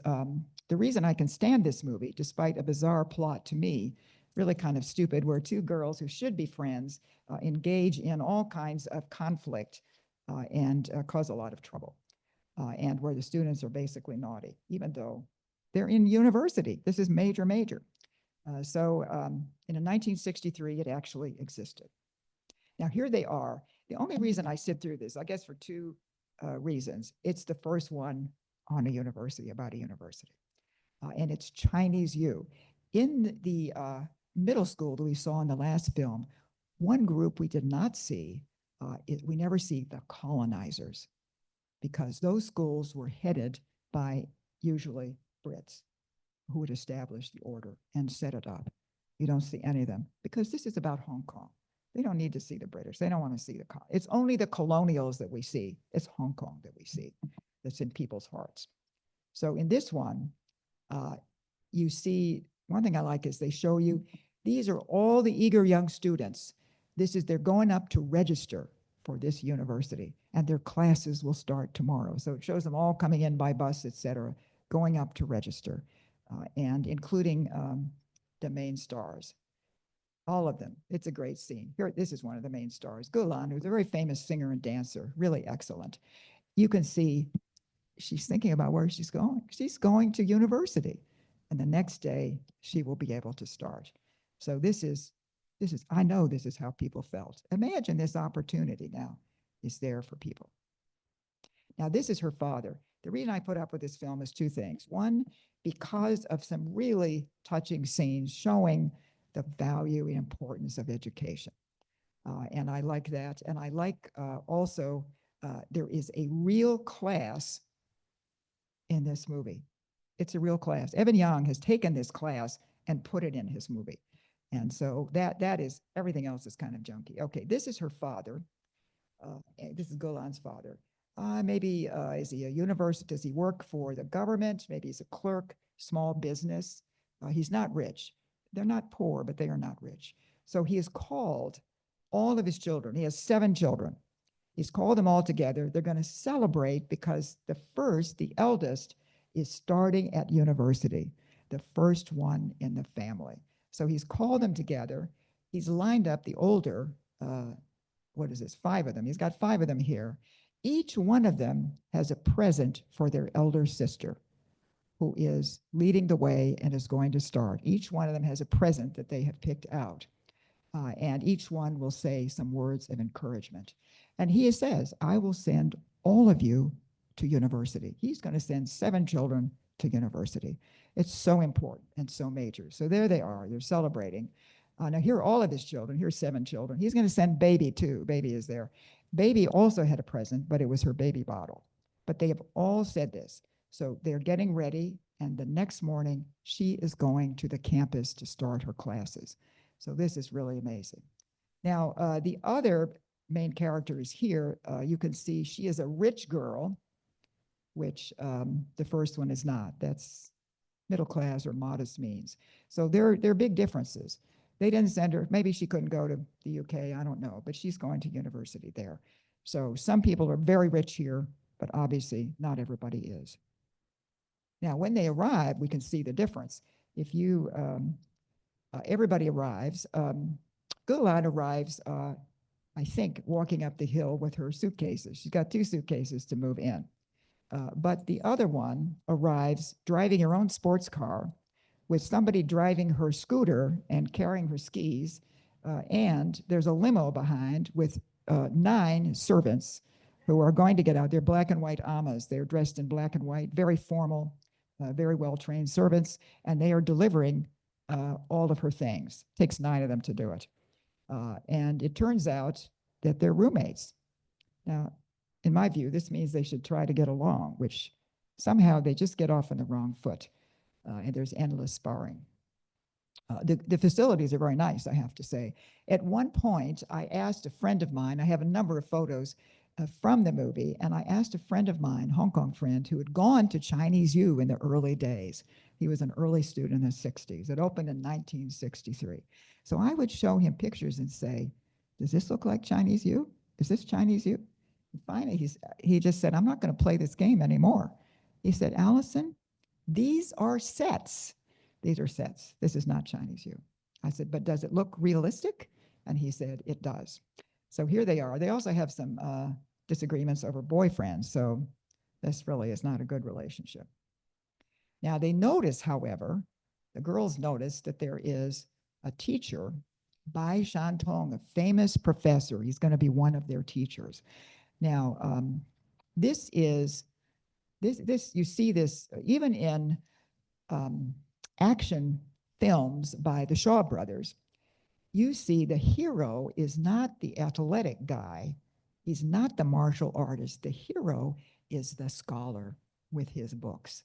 the reason I can stand this movie, despite a bizarre plot to me, really kind of stupid, where two girls who should be friends engage in all kinds of conflict and cause a lot of trouble, and where the students are basically naughty, even though they're in university. This is major. So in 1963, it actually existed. Now here they are. The only reason I sit through this, I guess for two reasons. It's the first one on a university, about a university. And it's Chinese U. In the middle school that we saw in the last film, one group we did not see, we never see the colonizers, because those schools were headed by usually Brits who would establish the order and set it up. You don't see any of them because this is about Hong Kong. They don't need to see the British. They don't want to see it's only the colonials that we see. It's Hong Kong that we see that's in people's hearts. So in this one, you see, one thing I like is they show you, these are all the eager young students. They're going up to register for this university, and their classes will start tomorrow. So it shows them all coming in by bus, et cetera, going up to register, and including the main stars. All of them. It's a great scene. Here, this is one of the main stars, Gulan, who's a very famous singer and dancer, really excellent. You can see she's thinking about where she's going. She's going to university. And the next day, she will be able to start. So I know this is how people felt. Imagine this opportunity now is there for people. Now, this is her father. The reason I put up with this film is two things. One, because of some really touching scenes showing the value and importance of education. And I like that. And I like also, there is a real class in this movie. It's a real class. Evan Young has taken this class and put it in his movie. And so that is, everything else is kind of junky. Okay, this is her father. This is Golan's father. Maybe is he a university? Does he work for the government? Maybe he's a clerk, small business. He's not rich. They're not poor, but they are not rich. So he has called all of his children. He has 7 children. He's called them all together. They're going to celebrate because the eldest, is starting at university, the first one in the family. So he's called them together. He's lined up the older, what is this, 5 of them. He's got 5 of them here. Each one of them has a present for their elder sister, who is leading the way and is going to start. Each one of them has a present that they have picked out. And each one will say some words of encouragement. And he says, I will send all of you to university. He's going to send 7 children to university. It's so important and so major. So there they are. They're celebrating. Now, here are all of his children. Here's 7 children. He's going to send Baby, too. Baby is there. Baby also had a present, but it was her baby bottle. But they have all said this. So they're getting ready, and the next morning, she is going to the campus to start her classes. So this is really amazing. Now, the other main character is here. You can see she is a rich girl, which the first one is not. That's middle class or modest means. So there are big differences. They didn't send her. Maybe she couldn't go to the UK. I don't know. But she's going to university there. So some people are very rich here, but obviously not everybody is. Now, when they arrive, we can see the difference. If you, everybody arrives. Guotai arrives, I think, walking up the hill with her suitcases. She's got 2 suitcases to move in. But the other one arrives driving her own sports car with somebody driving her scooter and carrying her skis. And there's a limo behind with 9 servants who are going to get out. They're black and white amas. They're dressed in black and white, very formal, very well-trained servants, and they are delivering all of her things. It takes 9 of them to do it. And it turns out that they're roommates. Now, in my view, this means they should try to get along, which somehow they just get off on the wrong foot, and there's endless sparring. The facilities are very nice, I have to say. At one point, I asked a friend of mine, I have a number of photos from the movie, and I asked a friend of mine, Hong Kong friend, who had gone to Chinese U in the early days. He was an early student in the 60s. It opened in 1963. So I would show him pictures and say, does this look like Chinese U? Is this Chinese U? And finally, he just said, I'm not going to play this game anymore. He said, Alison, these are sets. These are sets. This is not Chinese U. I said, but does it look realistic? And he said, it does. So here they are. They also have some disagreements over boyfriends. So this really is not a good relationship. Now they notice, however, the girls notice that there is a teacher, Bai Shantong, a famous professor. He's going to be one of their teachers. Now, you see this even in action films by the Shaw brothers. You see the hero is not the athletic guy. He's not the martial artist. The hero is the scholar with his books.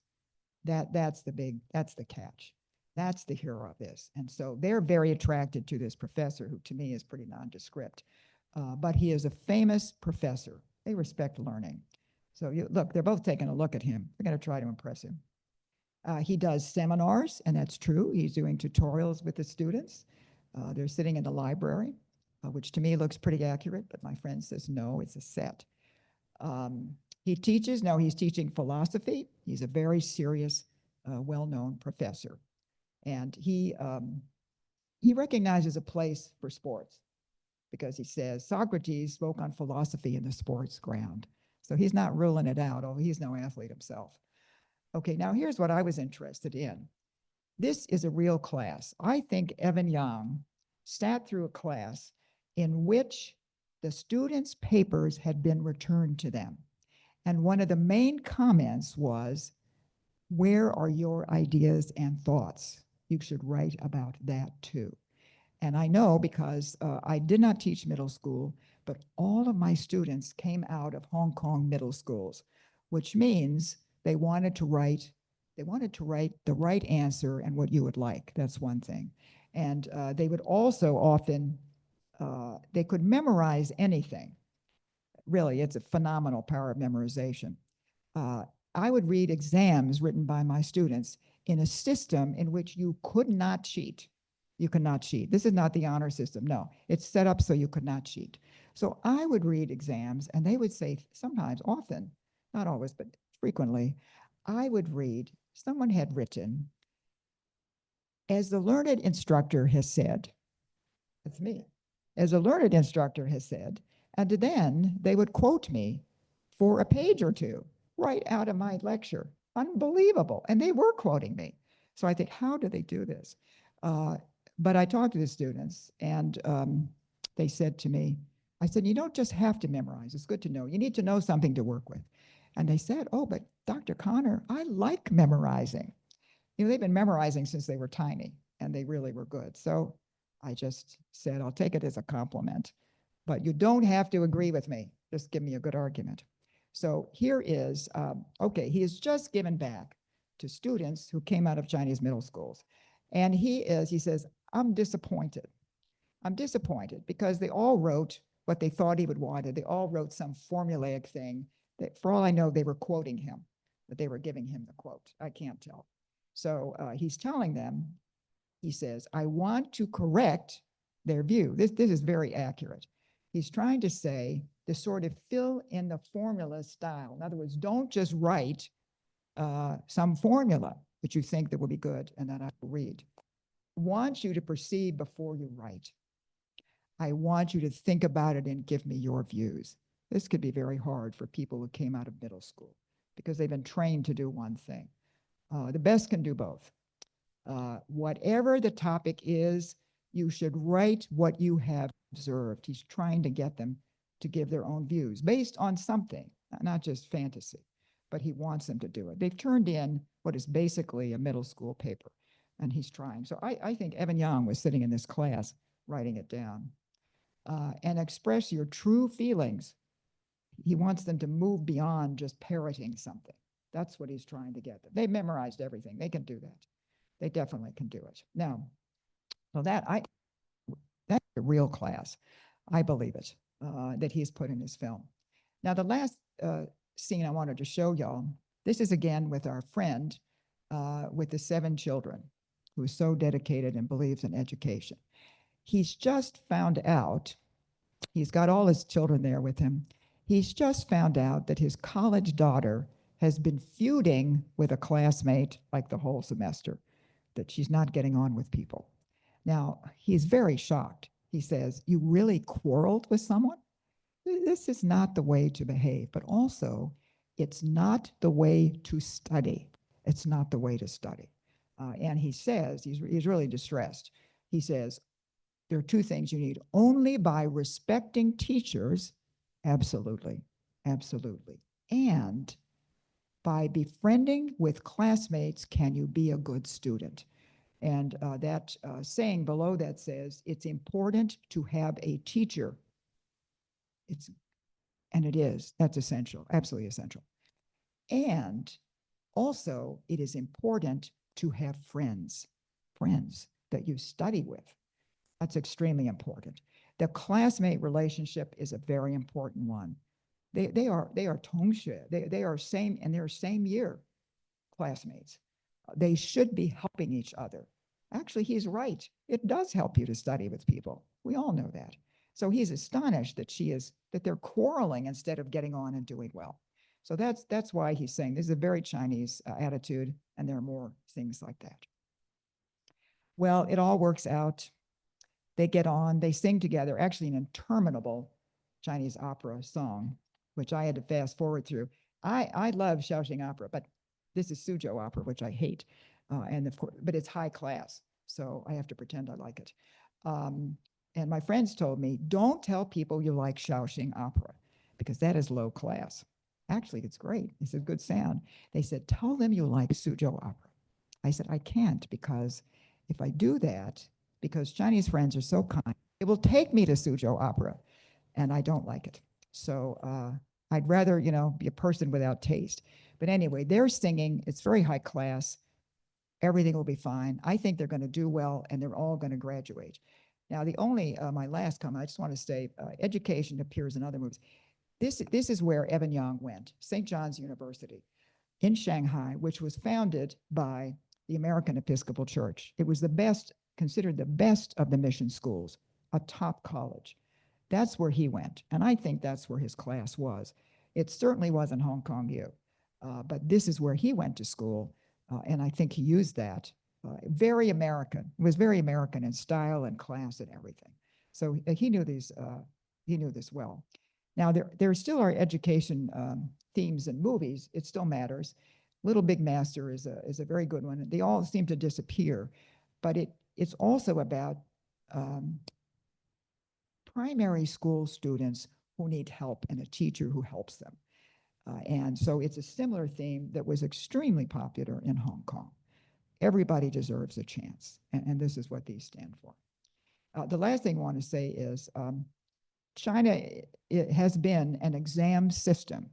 That's the catch. That's the hero of this. And so they're very attracted to this professor, who to me is pretty nondescript. But he is a famous professor. They respect learning. So look, they're both taking a look at him. They're going to try to impress him. He does seminars, and that's true. He's doing tutorials with the students. They're sitting in the library, which to me looks pretty accurate, but my friend says, no, it's a set. He teaches, no, he's teaching philosophy. He's a very serious, well-known professor. And he recognizes a place for sports because he says Socrates spoke on philosophy in the sports ground. So he's not ruling it out, although he's no athlete himself. Okay, now here's what I was interested in. This is a real class. I think Evan Yang sat through a class in which the students' papers had been returned to them. And one of the main comments was, where are your ideas and thoughts? You should write about that too. And I know because I did not teach middle school, but all of my students came out of Hong Kong middle schools, which means they wanted to write the right answer and what you would like. That's one thing. And they would also often, they could memorize anything. Really, it's a phenomenal power of memorization. I would read exams written by my students in a system in which you could not cheat. You cannot cheat. This is not the honor system. No, it's set up so you could not cheat. So I would read exams and they would say sometimes, often, not always, but frequently, I would read, someone had written, as the learned instructor has said, that's me, as a learned instructor has said, and then they would quote me for a page or two right out of my lecture. Unbelievable. And they were quoting me. So I think, how do they do this? But I talked to the students and they said to me, I said, you don't just have to memorize. It's good to know. You need to know something to work with. And they said, oh, but Dr. Connor, I like memorizing. You know, they've been memorizing since they were tiny and they really were good. So I just said, I'll take it as a compliment, but you don't have to agree with me. Just give me a good argument. So here is, okay, he has just given back to students who came out of Chinese middle schools. And he says, I'm disappointed. I'm disappointed because they all wrote what they thought he would want. They all wrote some formulaic thing that, for all I know, they were quoting him, but they were giving him the quote. I can't tell. So he's telling them, he says, I want to correct their view. This is very accurate. He's trying to say, to sort of fill in the formula style. In other words, don't just write some formula that you think that will be good and that I will read. I want you to perceive before you write. I want you to think about it and give me your views. This could be very hard for people who came out of middle school because they've been trained to do one thing. The best can do both. Whatever the topic is, you should write what you have observed. He's trying to get them to give their own views based on something, not just fantasy, but he wants them to do it. They've turned in what is basically a middle school paper, and he's trying. So I think Evan Young was sitting in this class writing it down. And express your true feelings. He wants them to move beyond just parroting something. That's what he's trying to get them. They've memorized everything. They can do that. They definitely can do it. Now, so that's a real class. I believe it, that he's put in his film. Now, the last scene I wanted to show y'all, this is again with our friend with the 7 children who is so dedicated and believes in education. He's just found out, he's got all his children there with him. He's just found out that his college daughter has been feuding with a classmate like the whole semester, that she's not getting on with people. Now, he's very shocked. He says, you really quarreled with someone? This is not the way to behave, but also it's not the way to study. It's not the way to study. And he says, he's really distressed. He says, there are 2 things you need. Only by respecting teachers, absolutely, absolutely. And by befriending with classmates, can you be a good student? And that saying below that says, it's important to have a teacher. And it is, that's essential, absolutely essential. And also, it is important to have friends that you study with. That's extremely important. The classmate relationship is a very important one. They are 同学. They are same in their same year classmates. They should be helping each other. Actually, he's right. It does help you to study with people. We all know that. So he's astonished that they're quarreling instead of getting on and doing well. So that's why he's saying this is a very Chinese attitude, and there are more things like that. Well, it all works out. They get on, they sing together, actually an interminable Chinese opera song, which I had to fast forward through. I love Shaoxing opera, but this is Suzhou opera, which I hate. And of course, but it's high class, so I have to pretend I like it. And my friends told me, don't tell people you like Shaoxing opera, because that is low class. Actually, it's great. It's a good sound. They said, tell them you like Suzhou opera. I said, I can't, because if I do that, because Chinese friends are so kind, it will take me to Suzhou opera, and I don't like it. So I'd rather, be a person without taste. But anyway, they're singing. It's very high class. Everything will be fine. I think they're going to do well, and they're all going to graduate. Now, my last comment, I just want to say, education appears in other movies. This is where Evan Young went, St. John's University in Shanghai, which was founded by the American Episcopal Church. It was the best considered the best of the mission schools, a top college. That's where he went. And I think that's where his class was. It certainly wasn't Hong Kong U, but this is where he went to school. And I think he used that. Very American. It was very American in style and class and everything. So he knew these. He knew this well. Now there still are education themes in movies. It still matters. Little Big Master is a very good one. They all seem to disappear, but it's also about primary school students who need help and a teacher who helps them. And so it's a similar theme that was extremely popular in Hong Kong. Everybody deserves a chance, and this is what these stand for. The last thing I want to say is China, it has been an exam system.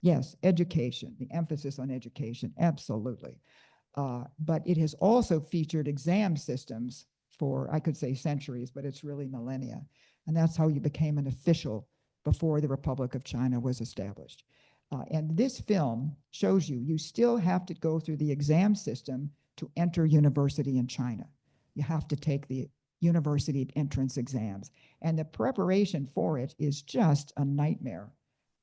Yes, education, the emphasis on education, absolutely. But it has also featured exam systems for, I could say centuries, but it's really millennia. And that's how you became an official before the Republic of China was established. And this film shows you still have to go through the exam system to enter university in China. You have to take the university entrance exams. And the preparation for it is just a nightmare.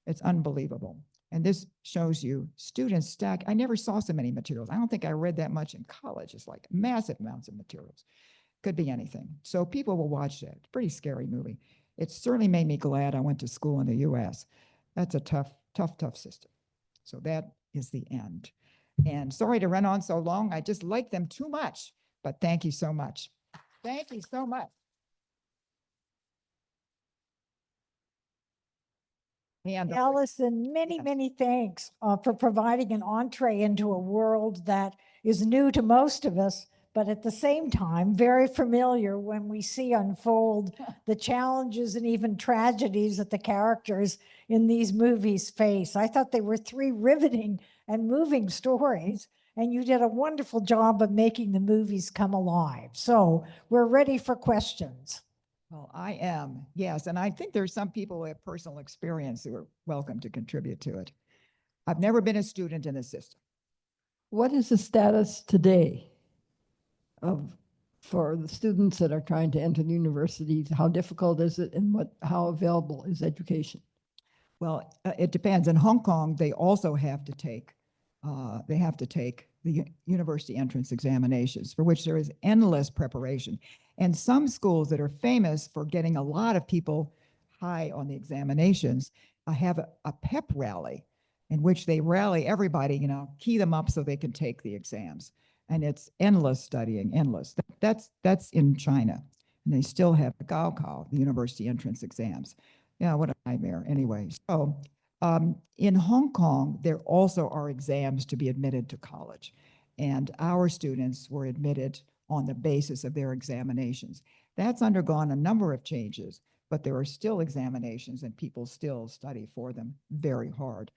It's unbelievable. And this shows you students stack. I never saw so many materials. I don't think I read that much in college. It's like massive amounts of materials. Could be anything. So people will watch that. It's a pretty scary movie. It certainly made me glad I went to school in the US. That's a tough system. So that is the end. And sorry to run on so long. I just like them too much, but thank you so much. Thank you so much. And Alison, many, Yes. many thanks for providing an entree into a world that is new to most of us, but at the same time, very familiar when we see unfold the challenges and even tragedies that the characters in these movies face. I thought they were three riveting and moving stories, and you did a wonderful job of making the movies come alive. So we're ready for questions. Well, I am, yes. And I think there's some people who have personal experience who are welcome to contribute to it. I've never been a student in the system. What is the status today for the students that are trying to enter the universities? How difficult is it, and how available is education? Well, it depends. In Hong Kong, they also have to take the university entrance examinations, for which there is endless preparation. And some schools that are famous for getting a lot of people high on the examinations have a pep rally in which they rally everybody, key them up so they can take the exams. And it's endless studying, endless. That's in China. And they still have the Gaokao, the university entrance exams. Yeah, what a nightmare. Anyway, so in Hong Kong, there also are exams to be admitted to college. And our students were admitted on the basis of their examinations. That's undergone a number of changes, but there are still examinations and people still study for them very hard.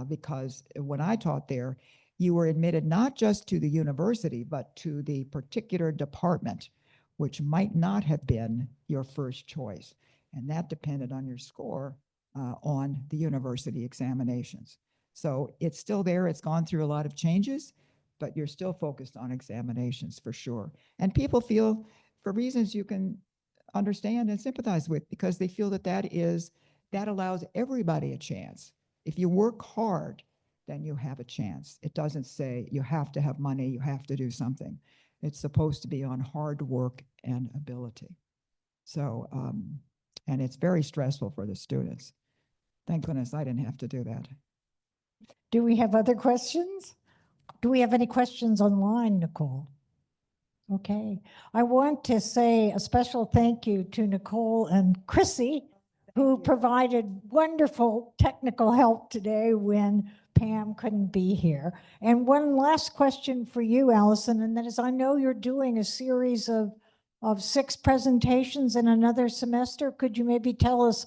Because when I taught there, you were admitted not just to the university, but to the particular department, which might not have been your first choice. And that depended on your score on the university examinations. So it's still there. It's gone through a lot of changes, but you're still focused on examinations for sure. And people feel, for reasons you can understand and sympathize with, because they feel that allows everybody a chance. If you work hard, then you have a chance. It doesn't say you have to have money, you have to do something. It's supposed to be on hard work and ability. So, and it's very stressful for the students. Thank goodness I didn't have to do that. Do we have other questions? Do we have any questions online, Nicole? Okay. I want to say a special thank you to Nicole and Chrissy, who provided wonderful technical help today when Pam couldn't be here. And one last question for you, Alison, and that is, I know you're doing a series of 6 presentations in another semester. Could you maybe tell us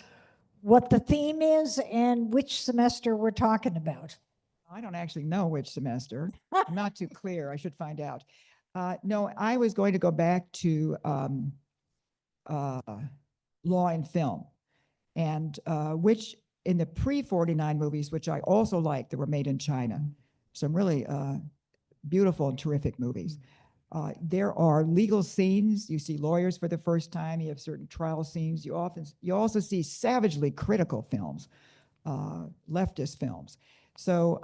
what the theme is and which semester we're talking about? I don't actually know which semester. I'm not too clear. I should find out. No, I was going to go back to law and film, and which in the pre-49 movies, which I also liked, that were made in China, some really beautiful and terrific movies. There are legal scenes. You see lawyers for the first time. You have certain trial scenes. You also see savagely critical films, leftist films. So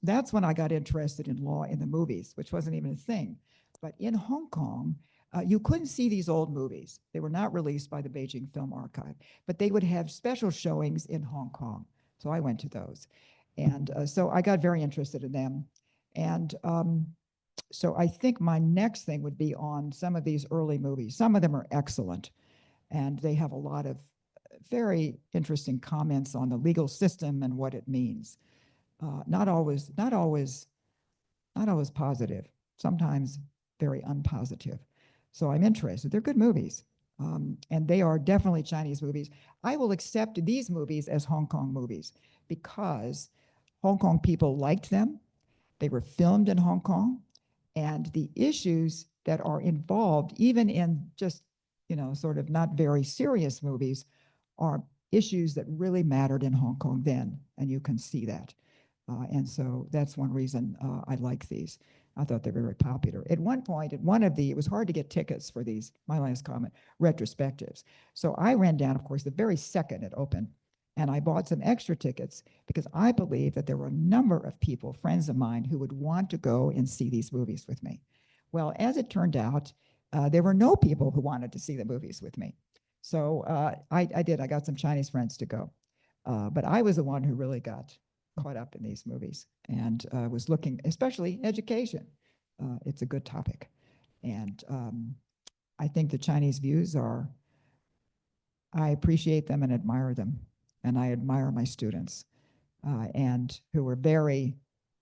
that's when I got interested in law in the movies, which wasn't even a thing. But in Hong Kong, you couldn't see these old movies. They were not released by the Beijing Film Archive, but they would have special showings in Hong Kong. So I went to those. And so I got very interested in them. And so I think my next thing would be on some of these early movies. Some of them are excellent, and they have a lot of very interesting comments on the legal system and what it means. Not always positive, sometimes very unpositive. So I'm interested. They're good movies, and they are definitely Chinese movies. I will accept these movies as Hong Kong movies because Hong Kong people liked them. They were filmed in Hong Kong, and the issues that are involved, even in just, sort of not very serious movies, are issues that really mattered in Hong Kong then, and you can see that. And so that's one reason I like these. I thought they were very popular. At one point, it was hard to get tickets for these, my last comment, retrospectives. So I ran down, of course, the very second it opened, and I bought some extra tickets because I believe that there were a number of people, friends of mine, who would want to go and see these movies with me. Well, as it turned out, there were no people who wanted to see the movies with me. So I did. I got some Chinese friends to go. But I was the one who really got caught up in these movies and was looking, especially education. It's a good topic. And I think the Chinese views I appreciate them and admire them. And I admire my students and who were very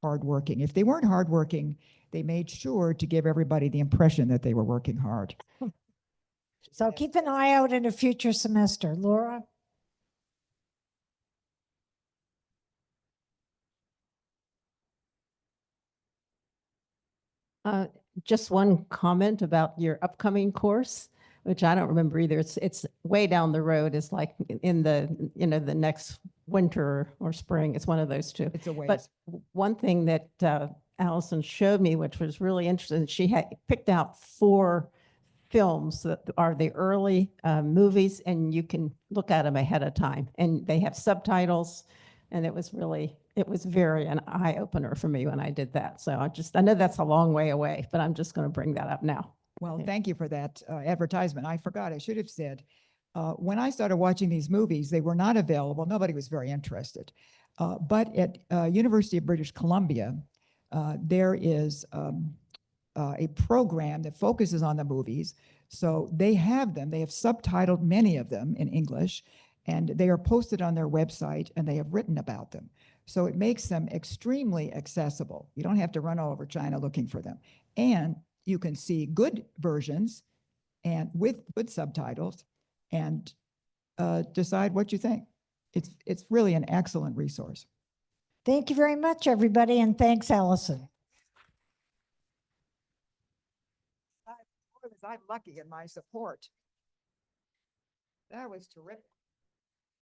hardworking. If they weren't hardworking, they made sure to give everybody the impression that they were working hard. So keep an eye out in a future semester. Laura? Just one comment about your upcoming course, which I don't remember either. It's way down the road. It's like in the the next winter or spring. It's one of those two. It's a ways. But one thing that Alison showed me, which was really interesting, she had picked out 4 films that are the early movies, and you can look at them ahead of time, and they have subtitles, and it was very an eye opener for me when I did that. So I know that's a long way away, but I'm just going to bring that up now. Well, thank you for that advertisement. I forgot, I should have said, when I started watching these movies, they were not available. Nobody was very interested. But at University of British Columbia, there is a program that focuses on the movies. So they have subtitled many of them in English, and they are posted on their website, and they have written about them. So it makes them extremely accessible. You don't have to run all over China looking for them. And you can see good versions and with good subtitles and decide what you think. It's really an excellent resource. Thank you very much, everybody, and thanks, Alison. I'm lucky in my support. That was terrific.